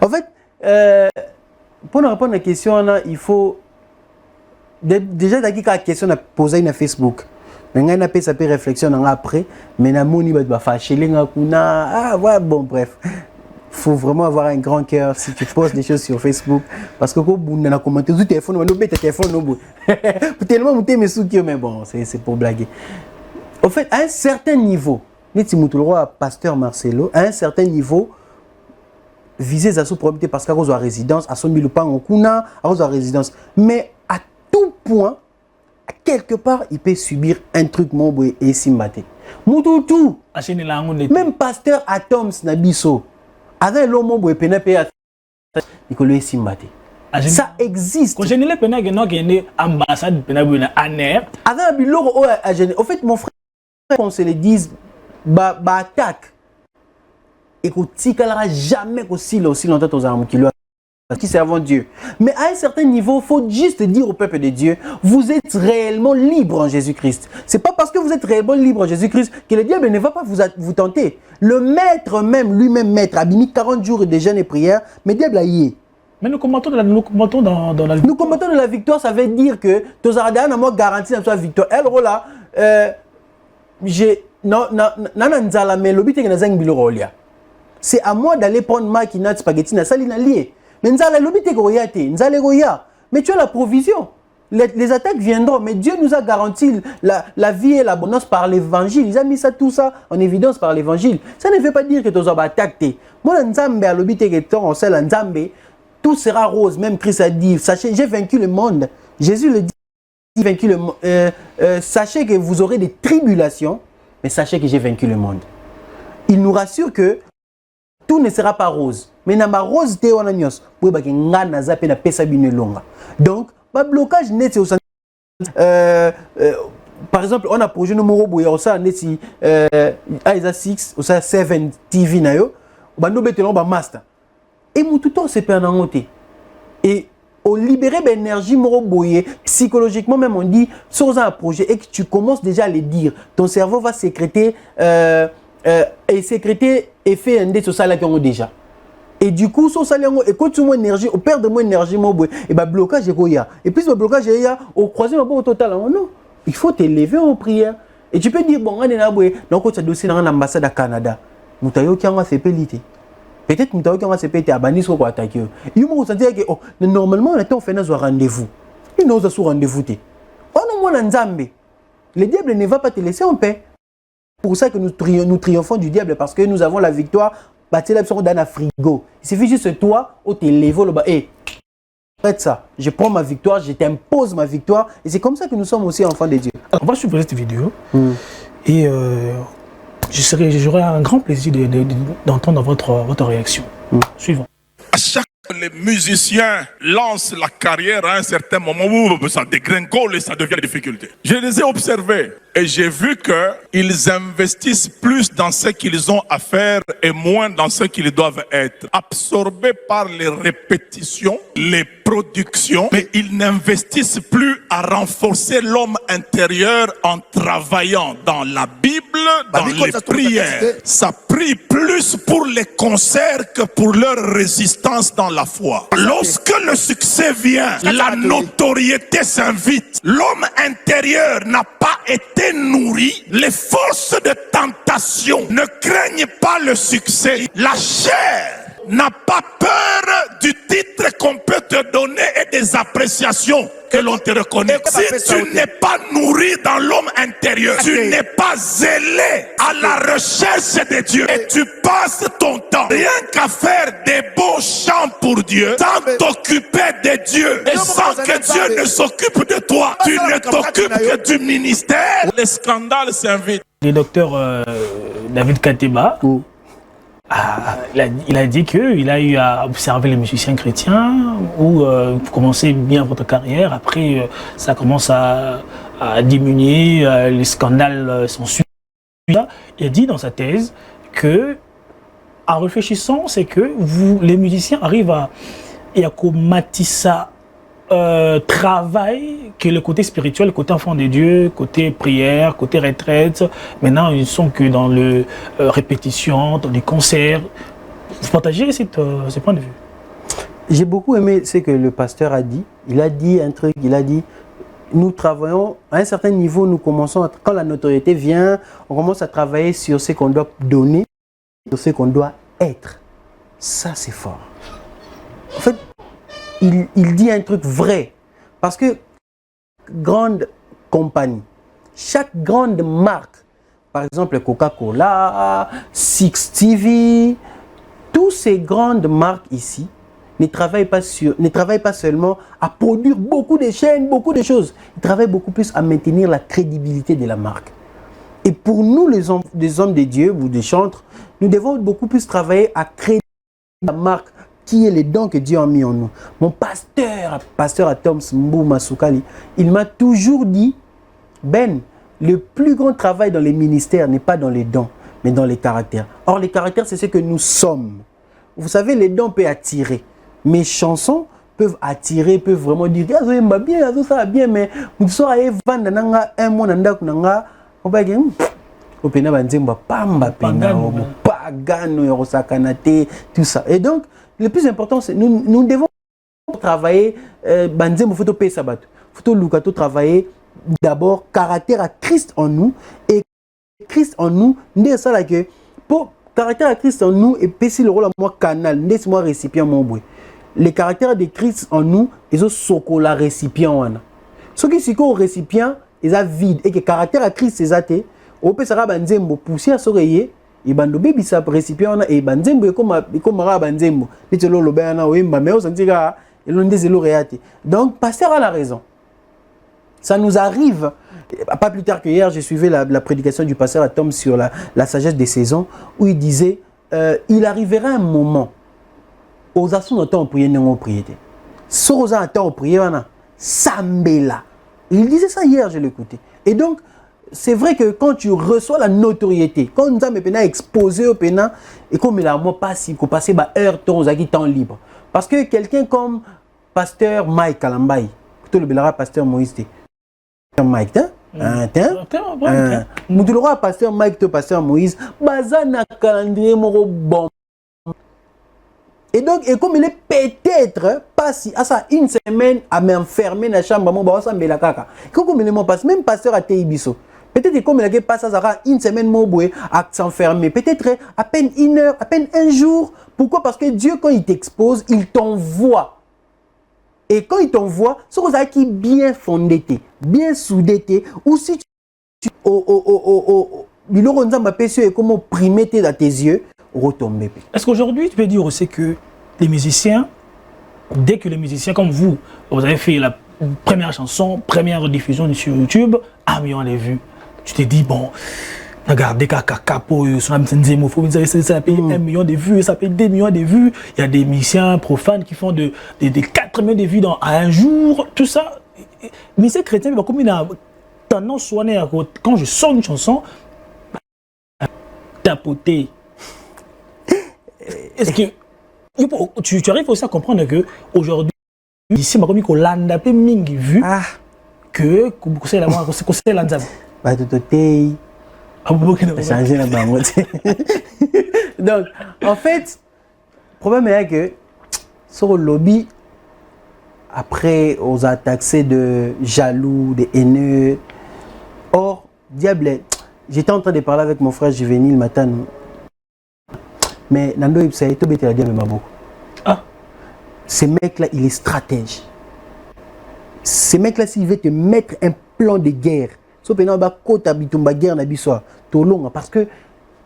Speaker 2: En fait pour nous répondre à la question, il faut déjà la question à poser sur Facebook. Mais on a fait sa réflexion après, mais na moni ba fâché ah ouais bon bref. Faut vraiment avoir un grand cœur si tu poses des choses sur Facebook parce que quand on a commenté sur téléphone, on a téléphone no bout. Tellement monter mes sous mais bon, c'est pour blaguer. En fait, à un certain niveau, Neti Mutulroi pasteur Marcelo, à un certain niveau viser à sous probité parce qu'à cause de la résidence, à son miloupan en kuna, à cause de la résidence. Mais à tout point, quelque part, il peut subir un truc moboué et simbaté. Moutoutou, même pasteur Atoms Nabiso, avec l'homme moboué pénapé à il simbaté. Ça existe.
Speaker 4: Quand je ne l'ai pas dit, ambassade pénaboué à Ner.
Speaker 2: Avec un bilor, en fait, mon frère, on se le dise, attaque. Et qu'on ne jamais aussi longtemps aux armes qui servent Dieu. Mais à un certain niveau, il faut juste dire au peuple de Dieu, vous êtes réellement libre en Jésus-Christ. Ce n'est pas parce que vous êtes réellement libre en Jésus-Christ que le diable ne va pas vous tenter. Le maître même, lui-même maître, a mis 40 jours de jeûne et prière, mais le diable a y.
Speaker 4: Mais nous commentons dans la victoire.
Speaker 2: Nous commentons dans la victoire, ça veut dire que tous Ardanes a garanti la victoire. Alors là, c'est à moi d'aller prendre ma kinat spaghetti na sali na lié. Mais nzala lobité goyate, nzala goya. Mais tu as la provision. Les attaques viendront, mais Dieu nous a garanti la vie et l'abondance par l'évangile. Il a mis tout ça en évidence par l'évangile. Ça ne veut pas dire que tu as attaqué. Moi, tout sera rose. Même Christ a dit, sachez, j'ai vaincu le monde. Jésus le dit, vaincu le monde. Sachez que vous aurez des tribulations, mais sachez que j'ai vaincu le monde. Il nous rassure que tout ne sera pas rose. Mais dans ma rose, donc, le blocage net, par exemple, on a projet numéro boya au sein neti Aiza 6 au sein 7 TV na yo, bando betelon ba master. Et mon tout temps c'est penangoté. Et au libérer l'énergie moro boyé, psychologiquement même on dit sur un projet et que tu commences déjà à le dire, ton cerveau va sécréter et sécréter effet indé sur ça là qu'on a déjà. Et du coup, sur ça, et quand tu as énergie, on perd de moins d'énergie, et bah blocage est là. Et plus le blocage est là, au croisé au total, non. Il faut t'élever en prière. Et tu peux dire, bon, on est là, donc tu as dossier dans l'ambassade à Canada. Moutayo qui a fait pelité. Peut-être que Moutayo qui a fait pelité à Banis ou à attaquer. Il m'a senti que, normalement, on fait un rendez-vous. Il n'a pas de rendez-vous. On a un Nzambe. Le diable ne va pas te laisser en paix. Pour ça que nous triomphons du diable, parce que nous avons la victoire. Dans un frigo. Il suffit juste toi, au télévo, faites ça. Je prends ma victoire, je t'impose ma victoire. Et c'est comme ça que nous sommes aussi enfants de Dieu.
Speaker 4: On va suivre cette vidéo. Et j'aurai un grand plaisir d'entendre votre réaction. Suivons.
Speaker 3: À chaque fois, les musiciens lancent la carrière à un certain moment où ça dégringole et ça devient difficulté. Je les ai observés et j'ai vu qu'ils investissent plus dans ce qu'ils ont à faire et moins dans ce qu'ils doivent être. Absorbés par les répétitions, les productions, mais ils n'investissent plus à renforcer l'homme intérieur en travaillant dans la Bible, dans les prières. Ça prie plus pour les concerts que pour leur résistance dans la foi. Lorsque le succès vient, la notoriété s'invite. L'homme intérieur n'a pas été nourri. Les forces de tentation ne craignent pas le succès. La chair n'a pas peur du titre qu'on peut te donner et des appréciations que l'on te reconnaît. Si tu n'es pas nourri dans l'homme intérieur, tu n'es pas zélé à la recherche de Dieu et tu passes ton temps rien qu'à faire des beaux chants pour Dieu, sans t'occuper de Dieu et sans que Dieu ne s'occupe de toi. Tu ne t'occupes que du ministère. Les scandales s'invitent.
Speaker 4: Le docteur David Kateba, il a dit qu'il a eu à observer les musiciens chrétiens où vous commencez bien votre carrière, après ça commence à diminuer, les scandales sont suivis. Il a dit dans sa thèse que, en réfléchissant, c'est que les musiciens arrivent à matissa travail que le côté spirituel, le côté enfant de Dieu, côté prière, côté retraite. Maintenant, ils ne sont que dans le répétition, dans les concerts. Vous partagez ce point de vue?
Speaker 2: J'ai beaucoup aimé ce que le pasteur a dit. Il a dit un truc, il a dit, nous travaillons, à un certain niveau, nous commençons, quand la notoriété vient, on commence à travailler sur ce qu'on doit donner, sur ce qu'on doit être. Ça, c'est fort. En fait, il dit un truc vrai. Parce que grande compagnie, chaque grande marque, par exemple Coca-Cola, Six TV, toutes ces grandes marques ici ne travaillent pas seulement à produire beaucoup de chaînes, beaucoup de choses. Ils travaillent beaucoup plus à maintenir la crédibilité de la marque. Et pour nous, les hommes de Dieu ou des chantres, nous devons beaucoup plus travailler à créer la marque qui est les dons que Dieu a mis en nous. Mon pasteur Atoms Mbou Masukali, il m'a toujours dit, Ben, le plus grand travail dans les ministères n'est pas dans les dons, mais dans les caractères. Or, les caractères, c'est ce que nous sommes. Vous savez, les dons peuvent attirer. Mes chansons peuvent attirer, peuvent vraiment dire, ah, ça va bien, mais vous savez, un mois, on va dire, opena banzemba pamba pena pagano sakanate tout ça. Et donc le plus important c'est nous devons travailler banzemba photo pe sabat photo lukato travailler d'abord caractère à Christ en nous et Christ en nous ndé ça là que pour caractère à Christ en nous et pessi le rôle à moi canal ndé moi récipient mon boy les caractères de Christ en nous ils ont sokola récipient wana Ce qui est au récipient, il est vide et que caractère à Christ c'est athée. On peut savoir banzembo poussière soreiller et bando baby sa récipient et banzembo comme mara banzembo. Les telo lo bana oimba mais on sentit que l'on des réaté. Donc pasteur a la raison. Ça nous arrive. Pas plus tard que hier, j'ai suivi la prédication du pasteur à Tom sur la sagesse des saisons où il disait il arrivera un moment aux assuns de temps prier non prier. Sur aux temps prier wana sambela. Il disait ça hier, je l'écoutais. Et donc c'est vrai que quand tu reçois la notoriété, quand nous avons exposé au pénal et comme il a moi pas si qu'on passer ba heure temps libre. Parce que quelqu'un comme pasteur Mike Kalambay, plutôt le belara pasteur Moïse Mike, le roi pasteur Mike to pasteur Moïse, bazana calendrier moro bon. Et donc, et comme il est peut-être pas si à ça une semaine à m'enfermer dans la chambre, mon bah ça me la caca. Comme il est passe même pasteur à Teibiso. Peut-être comme il a passé ça une semaine mon boué à s'enfermer. Peut-être à peine une heure, à peine un jour. Pourquoi? Parce que Dieu quand il t'expose, il t'envoie. Et quand il t'envoie, c'est chose qui est bien fondé, bien soudé, ou si tu comment primer dans tes yeux, retomber.
Speaker 4: Est-ce qu'aujourd'hui, tu peux dire aussi que les musiciens, dès que les musiciens comme vous avez fait la première chanson, première diffusion sur YouTube, 1 million de vues, tu te dis, bon, regardez, ça paye 1 million de vues, ça paye 2 millions de vues. Il y a des musiciens profanes qui font des 4 millions de vues à un jour, tout ça. Mais ces chrétiens, comme il a tendance à quand je sors une chanson, tapoter. Est-ce que tu arrives aussi à comprendre que aujourd'hui, ici, ma commune Hollande peu mingi vu que c'est la moi c'est l'anza.
Speaker 2: Bah tout changer la banque. Donc, en fait, le problème est que sur le lobby, après, on a taxé de jaloux, de haineux. Or, diable, j'étais en train de parler avec mon frère Juvenile le matin. Mais Nando Ipsa, il a dit à ce mec-là, il est stratège. Ce mec-là, s'il veut te mettre un plan de guerre, parce que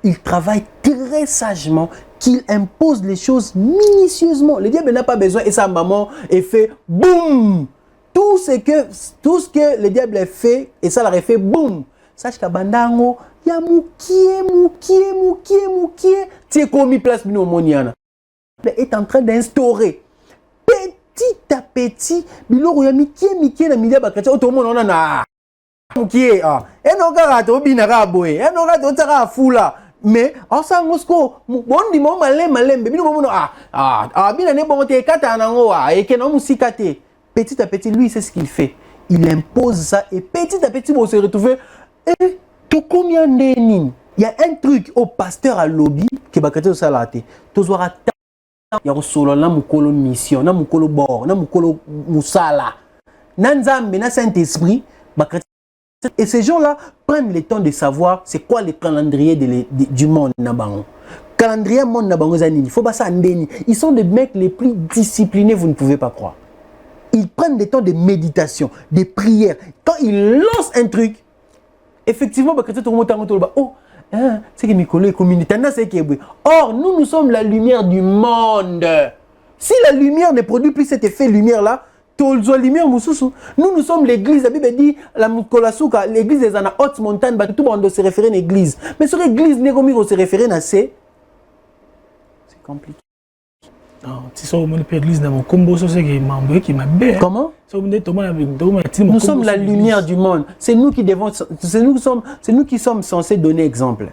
Speaker 2: il travaille très sagement, qu'il impose les choses minutieusement. Le diable n'a pas besoin et sa maman est fait boum. Tout ce que le diable a fait et ça l'a fait boum. Sache qu'à Bandango, il y a moukié. Tu es commis place au moniana. Il est en train d'instaurer petit à petit. Biloro ya mikié na milieu bakati. Tout le monde en a. Moukié ah. Et non garato binara boy. Et non garato tara fula. Mais en ça Moscou, bon di mo malem bébé nous bien ne bon te kata nango et que non musikate. Petit à petit lui c'est ce qu'il fait. Il impose ça et petit à petit on se retrouve et tout combien d'années. Il y a un truc au pasteur à lobby qui va créer ça là té. Tozwara ya solo na mukolo mission, na mukolo bord, na mukolo musala. Nanzambe na Saint-Esprit et ces gens-là prennent le temps de savoir c'est quoi le calendrier du monde Nabango. Calendrier monde Nabango zanini, il faut pas ça ndeni. Ils sont les mecs les plus disciplinés, vous ne pouvez pas croire. Ils prennent des temps de méditation, de prière. Quand ils lancent un truc, effectivement, c'est que Mikolo est communauté. Or, nous sommes la lumière du monde. Si la lumière ne produit plus cet effet lumière-là, nous sommes l'église, la Bible dit, l'église est en haute montagne, tout le monde doit se référer à l'église. Mais sur l'église, on se référer à c'est compliqué. Comment? Nous sommes la lumière du monde. C'est nous qui sommes censés donner exemple.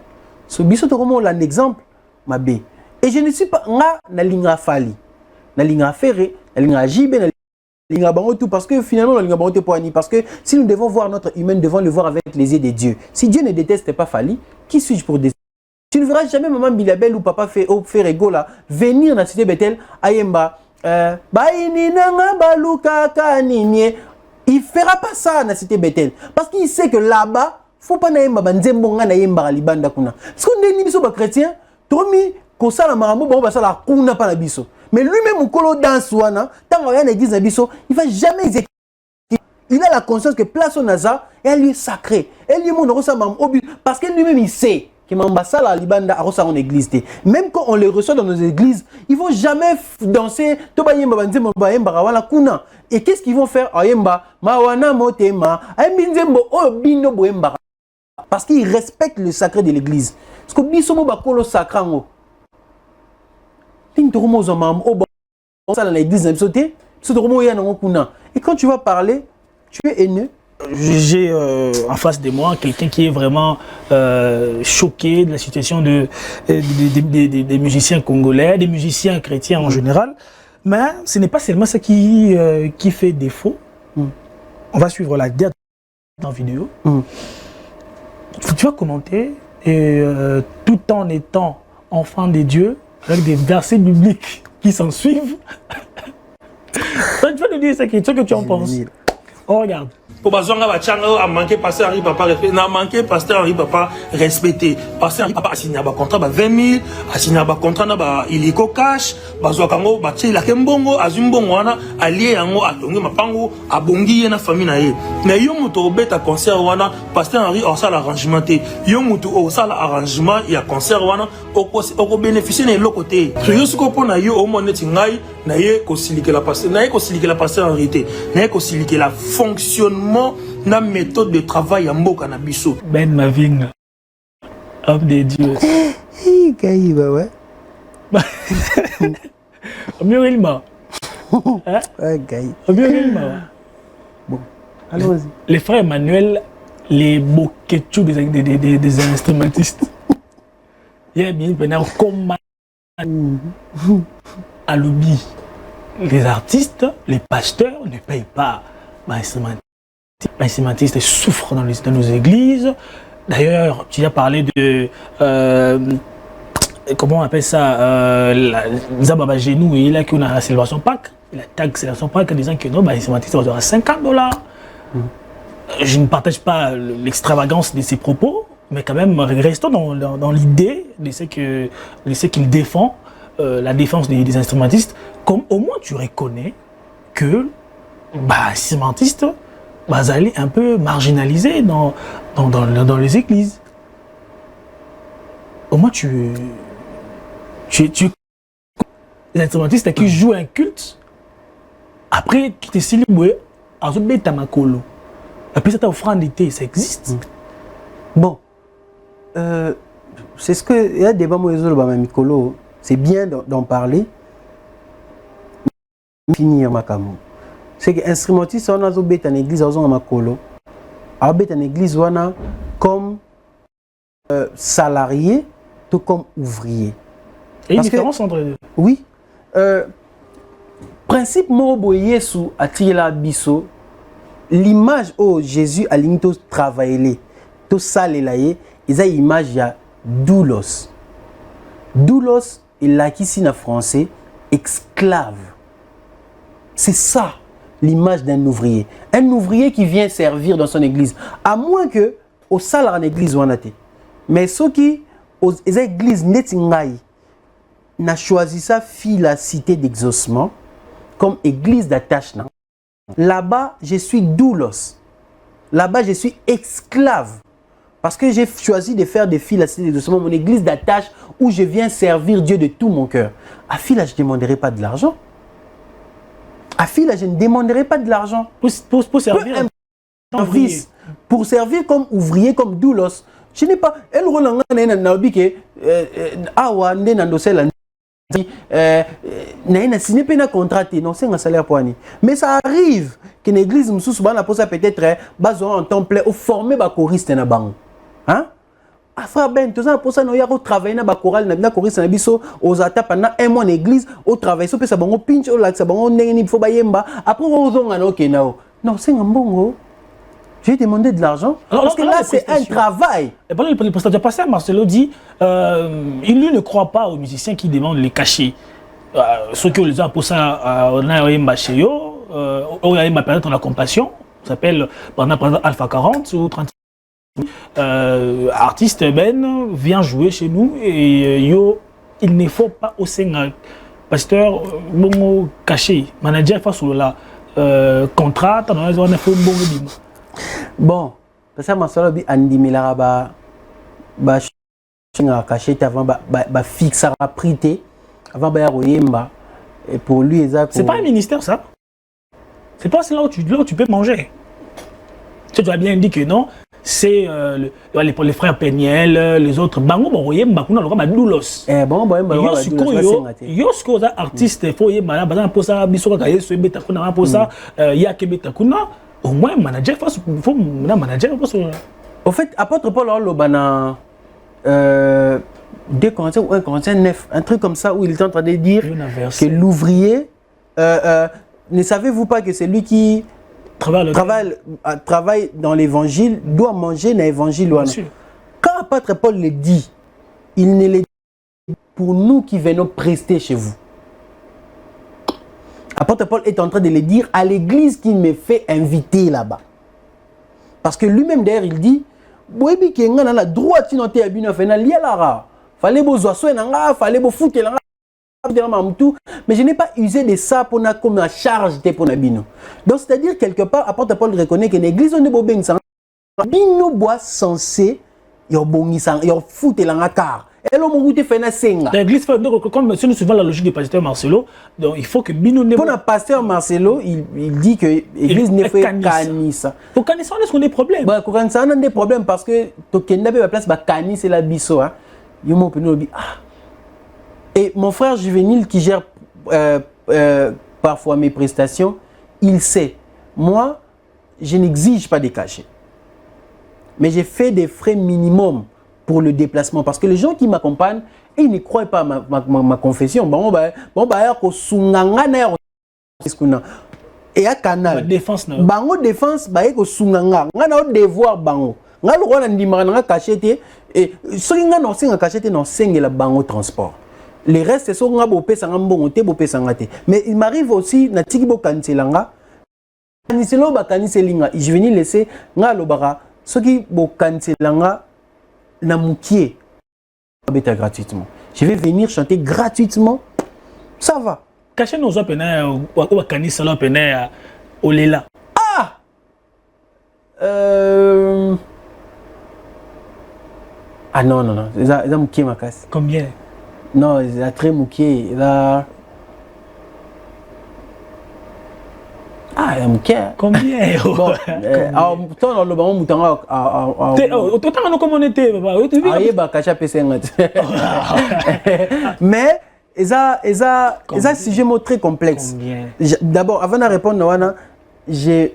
Speaker 2: Ce biso to un exemple, ma bé. Et je ne suis pas na linga fali, na linga ferré, na linga jibé, na linga bango tout parce que finalement la linga bango te poani parce que si nous devons voir notre humain, nous devons le voir avec les yeux de Dieu. Si Dieu ne déteste pas Fali, qui suis-je pour détester? Tu ne verras jamais maman Bilabel ou papa Ferrego là venir dans la cité Bethel ayemba il fera pas ça dans la cité Bethel parce qu'il sait que là-bas faut pas naemba banzembonga naemba libanda kuna. Parce qu'on est biso ba chrétien, tomi ko sala marambo bon ba sala kuna pa na biso. Mais lui-même au kolo dans wana, tant on a l'église na biso, il va jamais exécuter. il a la conscience que place au Naza est un lieu sacré. Un lieu parce que lui-même il sait que Mambasala Libanda a en église. Même quand on les reçoit dans nos églises, ils ne vont jamais danser. Et qu'est-ce qu'ils vont faire? Parce qu'ils respectent le sacré de l'église. Parce que bisomo bakolo sacrango. Et quand tu vas parler, tu es haineux.
Speaker 4: J'ai en face de moi quelqu'un qui est vraiment choqué de la situation des musiciens congolais, des musiciens chrétiens en général. Mais ce n'est pas seulement ça qui fait défaut. On va suivre la dernière vidéo. Tu vas commenter et tout en étant enfant de Dieu, avec des versets bibliques qui s'en suivent. Tu vas nous dire ce que tu en penses. Oh, regarde.
Speaker 1: Pour Bazonga Bachanga a manqué pasteur Henri Papa respecté. N'a manqué pasteur Henri Papa respecté. Pasteur Henri Papa a signé un contrat de 20 000, a signé un contrat de illico cash, Bazoakango, Baché, la Kembongo, Azumbongwana, allié Yango, a Tongi Mapango, a Bongi et na famille nae. Mais Yomuto Obeta concert Wana, pasteur Henri Orsa l'arrangement. Yomuto Orsa l'arrangement, il y a concert Wana, au bénéficier de l'autre côté. Yosuko Pona Yo, au monet Tingai, naye kosilique la pasteur, naye kosilique la pasteur en réalité, naye kosilique la fonctionnement na méthode de travail à Mboka na biso.
Speaker 4: Ben Maving, homme de Dieu.
Speaker 2: Gaïba, ouais.
Speaker 4: Murilma.
Speaker 2: Ouais, Gaïba.
Speaker 4: Murilma.
Speaker 2: Bon, allons-y.
Speaker 4: Les frères Emmanuel, les boketchou des instrumentistes. Il y a bien comme à l'oubli. Les artistes, les pasteurs ne payent pas. Les instrumentistes souffrent dans nos églises. D'ailleurs, tu as parlé de... comment on appelle ça? Zababa Genou, et là, qu'on a la célébration Pâques. La tag célébration Pâques en disant que non, les instrumentistes vont avoir $50. Je ne partage pas l'extravagance de ses propos, mais quand même, restons dans l'idée de ce qu'il défend. La défense des instrumentistes, comme au moins tu reconnais que instrumentistes allaient un peu marginalisés dans les églises. Au moins tu les instrumentistes qui jouent un culte, après qui te célèbrent à Zobeta Makolo. Et puis cette offrande d'été, ça existe.
Speaker 2: Bon, c'est ce que il y a des débat Mikolo. C'est bien d'en parler. Finir Makamu. C'est que instrumentiste, on a en église, on a Makolo. On a en église, on a comme salarié, tout comme ouvrier.
Speaker 4: Et une différence entre les deux.
Speaker 2: Oui. Principe Morobo Yesu Atila Bisso, l'image où Jésus a limité travailler, tout ça, il y a une image de doulos. Doulos, il a ici en français, esclave. C'est ça l'image d'un ouvrier. Un ouvrier qui vient servir dans son église. À moins que, au salaire en église, on a. Mais ceux qui, aux églises netingaï, n'a choisi ça, fit la cité d'exaucement, comme église d'attachement. Là-bas, je suis doulos. Là-bas, je suis esclave. Parce que j'ai choisi de faire des filles, mon église d'attache où je viens servir Dieu de tout mon cœur. À fille, je ne demanderai pas de l'argent. À fille, je ne demanderai pas de l'argent.
Speaker 4: Pour servir
Speaker 2: pour servir comme ouvrier, comme doulos. Je n'ai pas. Mais ça arrive qu'une église peut-être en temps plein ou former des choristes. Hein? Frère Ben, tout ça pour ça, nous avons travaillé dans la chorale, dans la choriste, aux attaques pendant un mois en église, au travail, so ça bon pinch, au lac, ça bon n'engi faut bayemba. Après on a ok now. Non, c'est un bon. J'ai demandé de l'argent parce que là c'est un travail.
Speaker 4: Et pendant le prestataire passé, Marcelo dit, il lui ne croit pas aux musiciens qui demandent les cachets. Ceux qui les ont pour ça, on a eu Mbachéo, on a eu ma période de la compassion, ça s'appelle pendant Alpha 40 ou 30. Artiste Ben vient jouer chez nous et il ne faut pas au Sénégal pasteur bon caché manager face au là contrat, tu as un bon bima.
Speaker 2: Bon, parce que ma soeur dit Andy Milara ba cachette avant ba fixer à prix avant ba royemba et pour lui exact.
Speaker 4: C'est pas un ministère ça. C'est pas là où tu peux manger. Tu as bien dit que non, c'est les frères Peniel, les autres. Bango royemba kuna loka ba doulos.
Speaker 2: Bon
Speaker 4: yo siko za artiste faut yemba ba pour ça bisoka ka yeso beta kuna pour ça ya ke beta kuna au moins manager faut manager
Speaker 2: au fait apôtre Paul Lobana 2 Corinthiens ou 1 Corinthiens 9, un truc comme ça où il est en train de dire que l'ouvrier, ne savez-vous pas que c'est lui qui travaille dans l'évangile, doit manger dans l'évangile. Quand apôtre Paul le dit, il ne le dit pour nous qui venons prester chez vous. Apôtre Paul est en train de le dire à l'église qu'il me fait inviter là-bas. Parce que lui-même d'ailleurs il dit, boyebi ke nga na droit ti noté abino fena lia lara fallait bozo so nga fallait bo foutre la mais je n'ai pas usé de ça pour na comme la charge te pour bino. Donc c'est à dire quelque part apôtre Paul reconnaît que l'église on est bo beng sang bino bois censé yo bongisa yo foutre la car et l'homme goûté fena senga
Speaker 4: l'église fait donc comme si nous suivons la logique du pasteur Marcelo, donc il faut que bino ne
Speaker 2: pour le pasteur Marcelo il dit que l'église ne fait canisa.
Speaker 4: Pour canisa on est sur des problèmes.
Speaker 2: Bah canisa on a des problèmes parce que to kenda be place ba canis c'est la biso hein. Yo mo peno bi ah. Et mon frère Juvénile qui gère parfois mes prestations, il sait. Moi, je n'exige pas de cachet. Mais j'ai fait des frais minimum pour le déplacement. Parce que les gens qui m'accompagnent, ils ne croient pas à ma confession. Et à Canal.
Speaker 4: Défense, non.
Speaker 2: Bango défense, bah, ko sunganga. Nga na devoir bango. Nga lo wana ndimaka nga cachete et so nga no singa cachete no sengela bango transport. Les restes c'est so nga bo pesa nga mbongo te bo pesa nga te. Mais il m'arrive aussi na tiki bo kanselanga. Kaniselo ba kaniselinga. Je venais laisser nga lo bara soki bo kanselanga na mukie abeta gratuitement. Je vais venir chanter gratuitement. Ça va.
Speaker 4: Cacher nos opénés ou kaniselo opénés au lela.
Speaker 2: Ah. Ah non, non, non. Ils ont mouqué ma casse.
Speaker 4: Combien?
Speaker 2: Non, ils ont très mouqué. Ah, ils ont mouqué.
Speaker 4: Combien?
Speaker 2: Bon, alors, pourtant, le ballon mouton
Speaker 4: autant comme on était, papa.
Speaker 2: Ah, il va cacher PC. Mais, ils ont sujet mot très complexe. D'abord, avant de répondre, je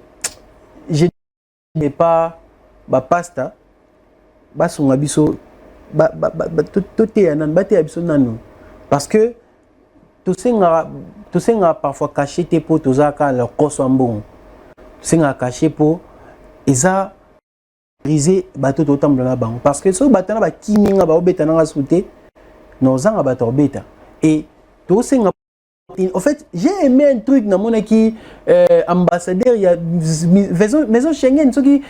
Speaker 2: n'ai pas pasta. Basunga biso parce que tout ça parfois caché tes pots tout ça quand leur corps soit bon c'est caché pour eza briser bateau autant dans la banque parce que ce bateau ba kiminga ba obeta na souté nos ans bateau beta et tout ça en fait j'ai aimé un truc dans mon qui ambassadeur il y a maison Schengen ceux qui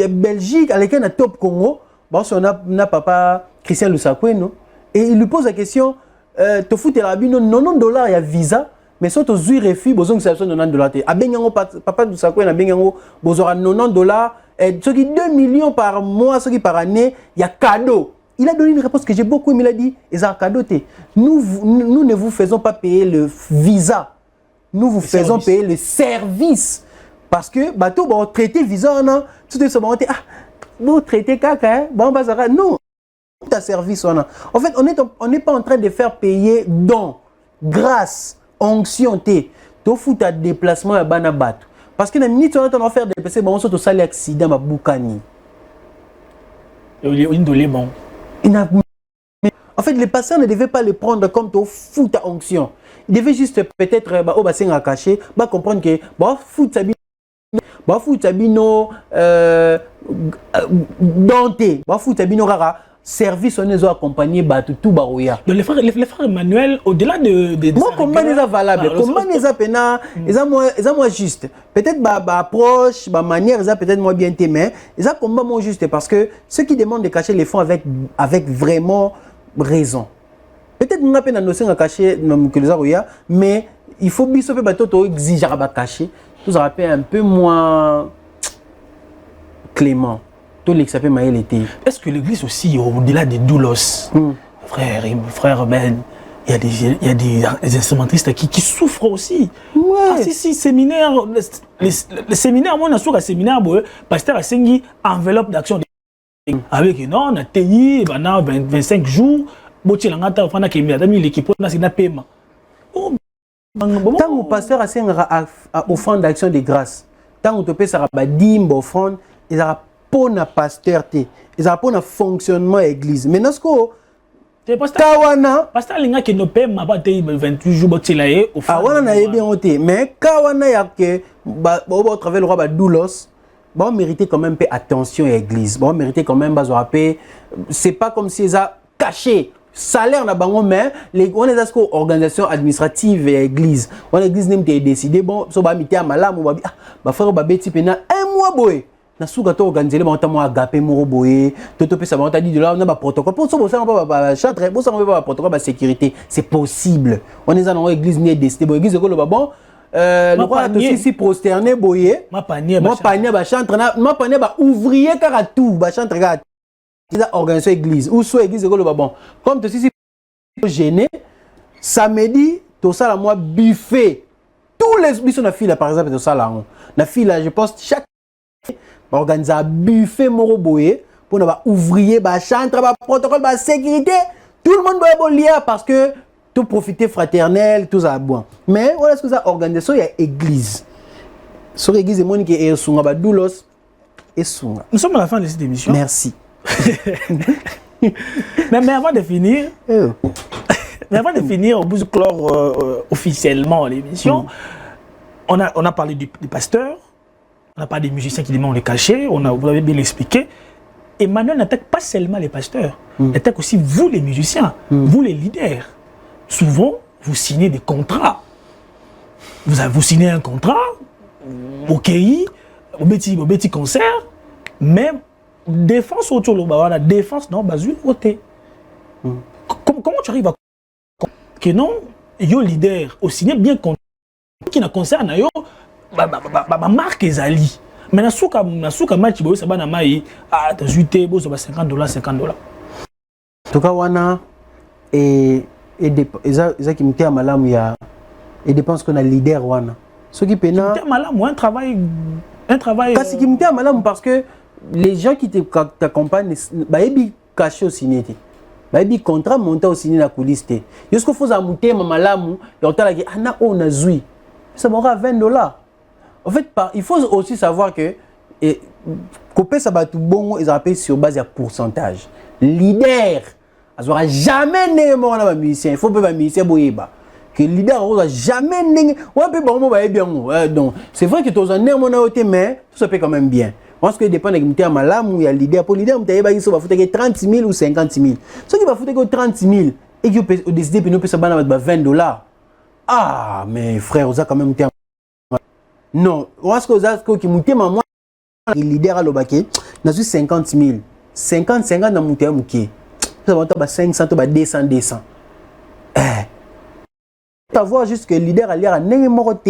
Speaker 2: Belgique, avec un top Congo, bon, on a papa Christian Lusakweno, et il lui pose la question, tu fous tes rabino, $90 il y a visa, mais si tu as un refus, besoin de $90. A Benyango, papa Lusakweno, a Benyango, besoin de $90, et ceux qui 2 millions par mois, ceux qui par année, il y a cadeau. Il a donné une réponse que j'ai beaucoup aimé, il a dit, ils ont cadeau. Nous ne vous faisons pas payer le visa, nous vous faisons payer le service. Parce que bateau bon traité visa non tout ce bon ah bon traité caca bon bazara non ta service on a en fait on n'est pas en train de faire payer don grâce onction t to fout à déplacement à bana bateau parce que la minute on est en train de faire déplacer bon on saute au sale accident ma boukani en fait les patients ne devaient pas le prendre comme to fout à onction ils devaient juste peut-être bah au bassin à cacher bah comprendre que bah fout ça Bafoutabino Dante, Bafoutabino Rara, service on les a accompagnés tout barouya.
Speaker 4: Donc les frères Emmanuel, au-delà de
Speaker 2: moi comment les a valables, comment les a pena, ils ont moi juste. Peut-être approche, manière, ils ont peut-être moins bien mais ils ont comment moi juste parce que ceux qui demandent de cacher les fonds avec vraiment raison. Peut-être nous n'avons pas caché que les arouya, mais il faut bien sauver bateau to exiger à cacher. tout ça rappelle un peu moins clément. Tout l'exapé Maël était.
Speaker 4: Est-ce que l'église aussi, au-delà des doulos, frère Ben, il y a des instrumentistes qui souffrent aussi.
Speaker 2: Ouais.
Speaker 4: Ah, si, séminaire, les séminaires, moi, on a un séminaire, pasteur a signé enveloppe d'action avec non, on a tenu pendant 25 jours, l'équipe on a paiement.
Speaker 2: Tant que le pasteur a offrande d'action de grâce, tant que tu peux faire une offrande, il y a pour le pasteur, il y a pour le fonctionnement de l'église. Mais dans ce cas, Kawana,
Speaker 4: pasteur Linga qui ne paie pas 28 jours,
Speaker 2: ah, on a bien noté. Mais Kawana, il y a que, au travers le roi Doulos, on méritait quand même attention à l'église. On méritait quand même, c'est pas comme si ils ont caché. Salaire na bango mais on est à organisation administrative et église. On l'église n'aime pas décider bon so ba mité malamu ba frère ba beti pena un mois boy. Na suka to organiser ba ntamo agapé moro boy. Toto pe ça ba dit de là on a ba protocole pour ça ça ba chantre pour ça on ba protocole ba sécurité. C'est possible. On est dans l'église n'est décidé bon église ko le bon le roi aussi si prosterné boy.
Speaker 4: Ma panier
Speaker 2: ba chantre ma panier ba ouvrier car tout ba chantre car organisation église ou soit église le bon comme tu si gêné samedi tout ça la moi buffet tous les bisous na file par exemple tout ça là na file je poste chaque organiser un buffet moro boye pour na ouvrier ba chantre ba protocole ba sécurité tout le monde doit lier parce que tout profiter fraternel tout ça bon mais voilà ce que ça organisation il y a église sur église monique et sunga ba doulos et sunga
Speaker 4: nous sommes à la fin de cette émission.
Speaker 2: Merci.
Speaker 4: mais avant de finir, au bout de clore officiellement l'émission, on a parlé du pasteur, on a parlé des musiciens qui demandent les cachets, vous l'avez bien expliqué. Emmanuel n'attaque pas seulement les pasteurs, il attaque aussi vous les musiciens, vous les leaders. Souvent, vous signez des contrats. Vous signez un contrat, ok, au petit concert, même défense autour de la défense non bazul côté comment tu arrives à que non yo leader au ciné bien qui na concerne yo marque ezali mais na suka match bo ça ba na mai ah 18 bo ça ba $50
Speaker 2: en tout cas wana et eza qui mté malamu ya et dépense qu'on a leader wana ce qui pena
Speaker 4: malamu un travail
Speaker 2: kasi qui mté malamu parce que les gens qui t'accompagnent, ils cachent au ciné. Ils contrat monté au ciné la coulisse. Jusqu'au faut monter ma malamu, et on t'a dit ah on a zoui. Ça m'aura $20. En fait, il faut aussi savoir que couper ça va tout bon, ils appellent sur base de pourcentage. Leader, ils n'aura jamais né mon musicien. Il faut pas musicien boyeba. Que leader n'aura jamais né. Ouais peu bon bien. Donc c'est vrai que tous en né mon côté mais tout ça peut quand même bien. Parce que dépend de l'unité à malam ou il y a leader. Pour leader, il va foutre 30 000 ou 50 000. Ceux qui va foutre 30 000 et qui ont décidé de nous payer $20. Ah, mais frère, vous avez quand même. Non, parce que vous avez qui monté maman, le leader à l'obaki, nous avons 50 000. 50 dans monté à mouké. Nous avons 500, 200. Tu vois juste que le leader a l'air à n'importe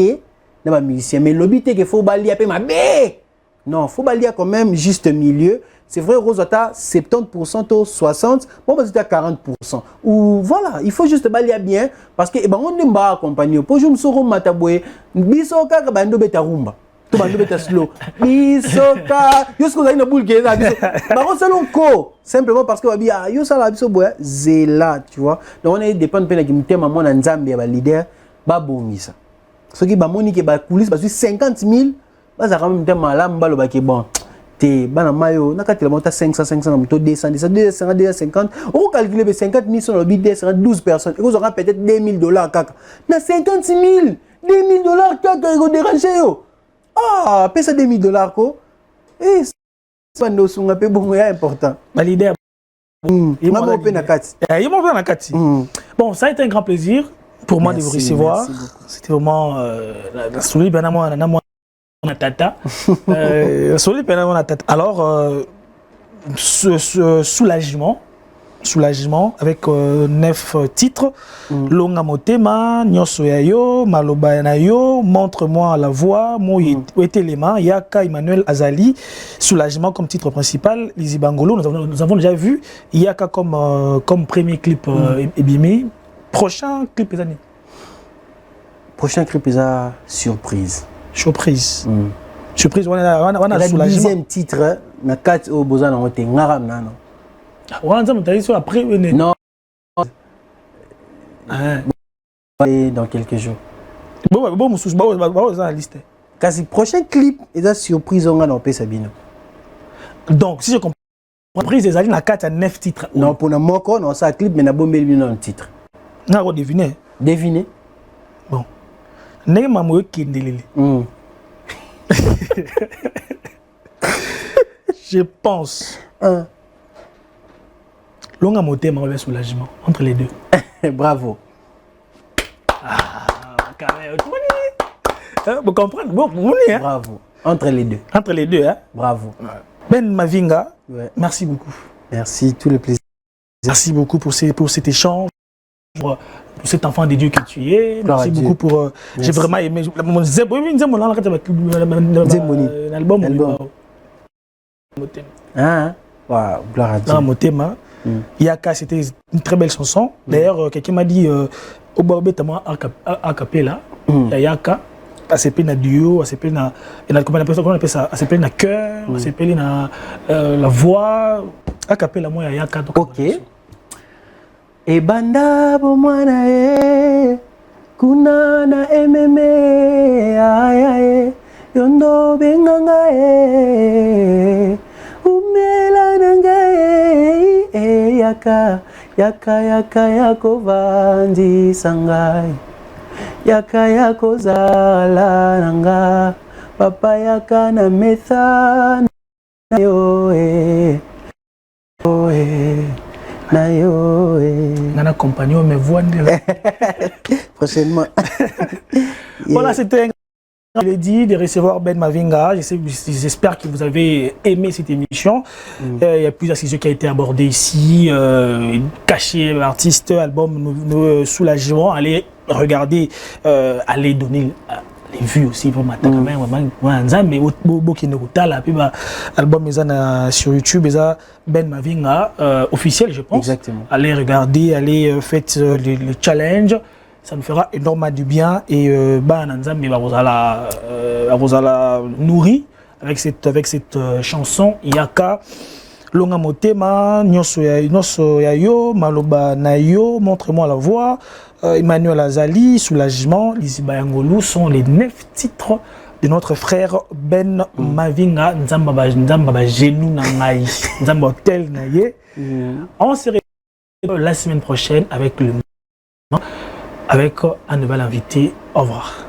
Speaker 2: dans ma musicien. Mais l'obité qu'il faut balayer à ma bé. Non, il faut balayer quand même juste milieu. C'est vrai, Rosata, 70% ou 60%, bon, bah, c'était à 40%. Ou voilà, il faut juste balayer bien parce que on ne va pas accompagner. Pour que je me sois mataboué, bisoka ka bando beta rumba. To bando beta slow. Bisoka, jusqu'au zaina boule qui est là. Bah on salon ko, simplement parce que babi ah yo sala biso boya zela, tu vois. Donc on est dépend de qui mutema mon nzambe ba leader ba bomisa. Ce qui ba moni ke ba coulisse ba 50 000 bah ça quand même des malams balo ba ki bon. Te bana mayo nakati la monta 500 na moto 250 on calculer 50 000 sur le bid 12 personnes et vous aurez peut-être $2,000 kaka na 56 000 $2,000 kaka go déranger yo ah pesa $2,000 ko et ça no sunga pe bon ya important
Speaker 4: ma leader
Speaker 2: mama open na kati
Speaker 4: bon ça a été un grand plaisir pour moi de vous recevoir c'était vraiment la souris ben moi tata. Alors, ce soulagement Soulagement avec 9 titres. Longa Motema, Nyonso Yayo, Maloba Nayo, Montre-moi la voix, Moyetelema, Yaka Emmanuel Azali, Soulagement comme titre principal, Lizzy Bangolo. Nous avons déjà vu Yaka comme premier clip Ebimi. Prochain clip les années.
Speaker 2: Prochain clip est à surprise.
Speaker 4: Surprise. Surprise, on a
Speaker 2: Le
Speaker 4: Soulagement.
Speaker 2: deuxième titre, na 4 au Bozan on était ngaram nano.
Speaker 4: On a dit après.
Speaker 2: Non.
Speaker 4: Hein.
Speaker 2: Dans quelques jours.
Speaker 4: Bon, on a la liste.
Speaker 2: Kasi prochain clip est à surprise on a dans Sabino.
Speaker 4: Donc, si je comprends, surprise, les alliés, 4 à 9 titres.
Speaker 2: Non, pour nous, non, ça clip, mais na bombe un titre.
Speaker 4: Non, on devine.
Speaker 2: Devinez.
Speaker 4: Bon. N'est pas moi qui est Je pense. Longa Moté m'a soulagement entre les deux.
Speaker 2: Bravo.
Speaker 4: Vous comprenez? Bon, hein?
Speaker 2: Bravo. Entre les deux.
Speaker 4: Entre les deux, hein?
Speaker 2: Bravo.
Speaker 4: Ben Mavinga,
Speaker 2: Ouais.
Speaker 4: merci beaucoup.
Speaker 2: Merci, tout le plaisir.
Speaker 4: Merci beaucoup pour cet échange, pour cet enfant de Dieu que tu es.
Speaker 2: Gloire
Speaker 4: Merci
Speaker 2: à
Speaker 4: beaucoup
Speaker 2: Dieu.
Speaker 4: pour. J'ai vraiment aimé. L'album.
Speaker 2: Hein? Wow, gloire à Dieu.
Speaker 4: Dans Motema. Yaka, c'était une très belle chanson. D'ailleurs, quelqu'un m'a dit au Barbé, tu as a cappella. Yaka, elle s'appelle na duo, elle s'appelle na. Comment on appelle ça? Elle s'appelle na cœur, elle s'appelle na la voix. A cappella, moi, Yaka.
Speaker 2: Ok. Et banda bomwana e kunana ememe ayae yondo benganga e umela nanga e yaka yaka yaka yako vandi sangai yaka yako zala nanga papa yaka na metha yo e oh e na yo e
Speaker 4: Nana compagnon, mes voix.
Speaker 2: prochainement.
Speaker 4: Voilà, c'était un je l'ai dit, de recevoir Ben Mavinga. J'espère que vous avez aimé cette émission. Il y a plusieurs sujets qui ont été abordés ici. Caché, artiste, album, soulagement. Allez regarder, allez donner les vues aussi pour m'attaquer. Mais album sur YouTube, Ben Mavinga, officiel, je pense.
Speaker 2: Exactement.
Speaker 4: Allez regarder, allez faites le challenge. Ça nous fera énormément du bien et vous allez nourrir avec cette chanson Yaka Longa Motema Nyonso Yayo Maloba Nayo Montre-moi la voix Emmanuel Azali Soulagement Lizzy Bangolo sont les 9 titres de notre frère Ben Mavinga Nzamba genou na ngai Nzamba hotel na ye. On se retrouve la semaine prochaine avec un nouvel invité. Au revoir.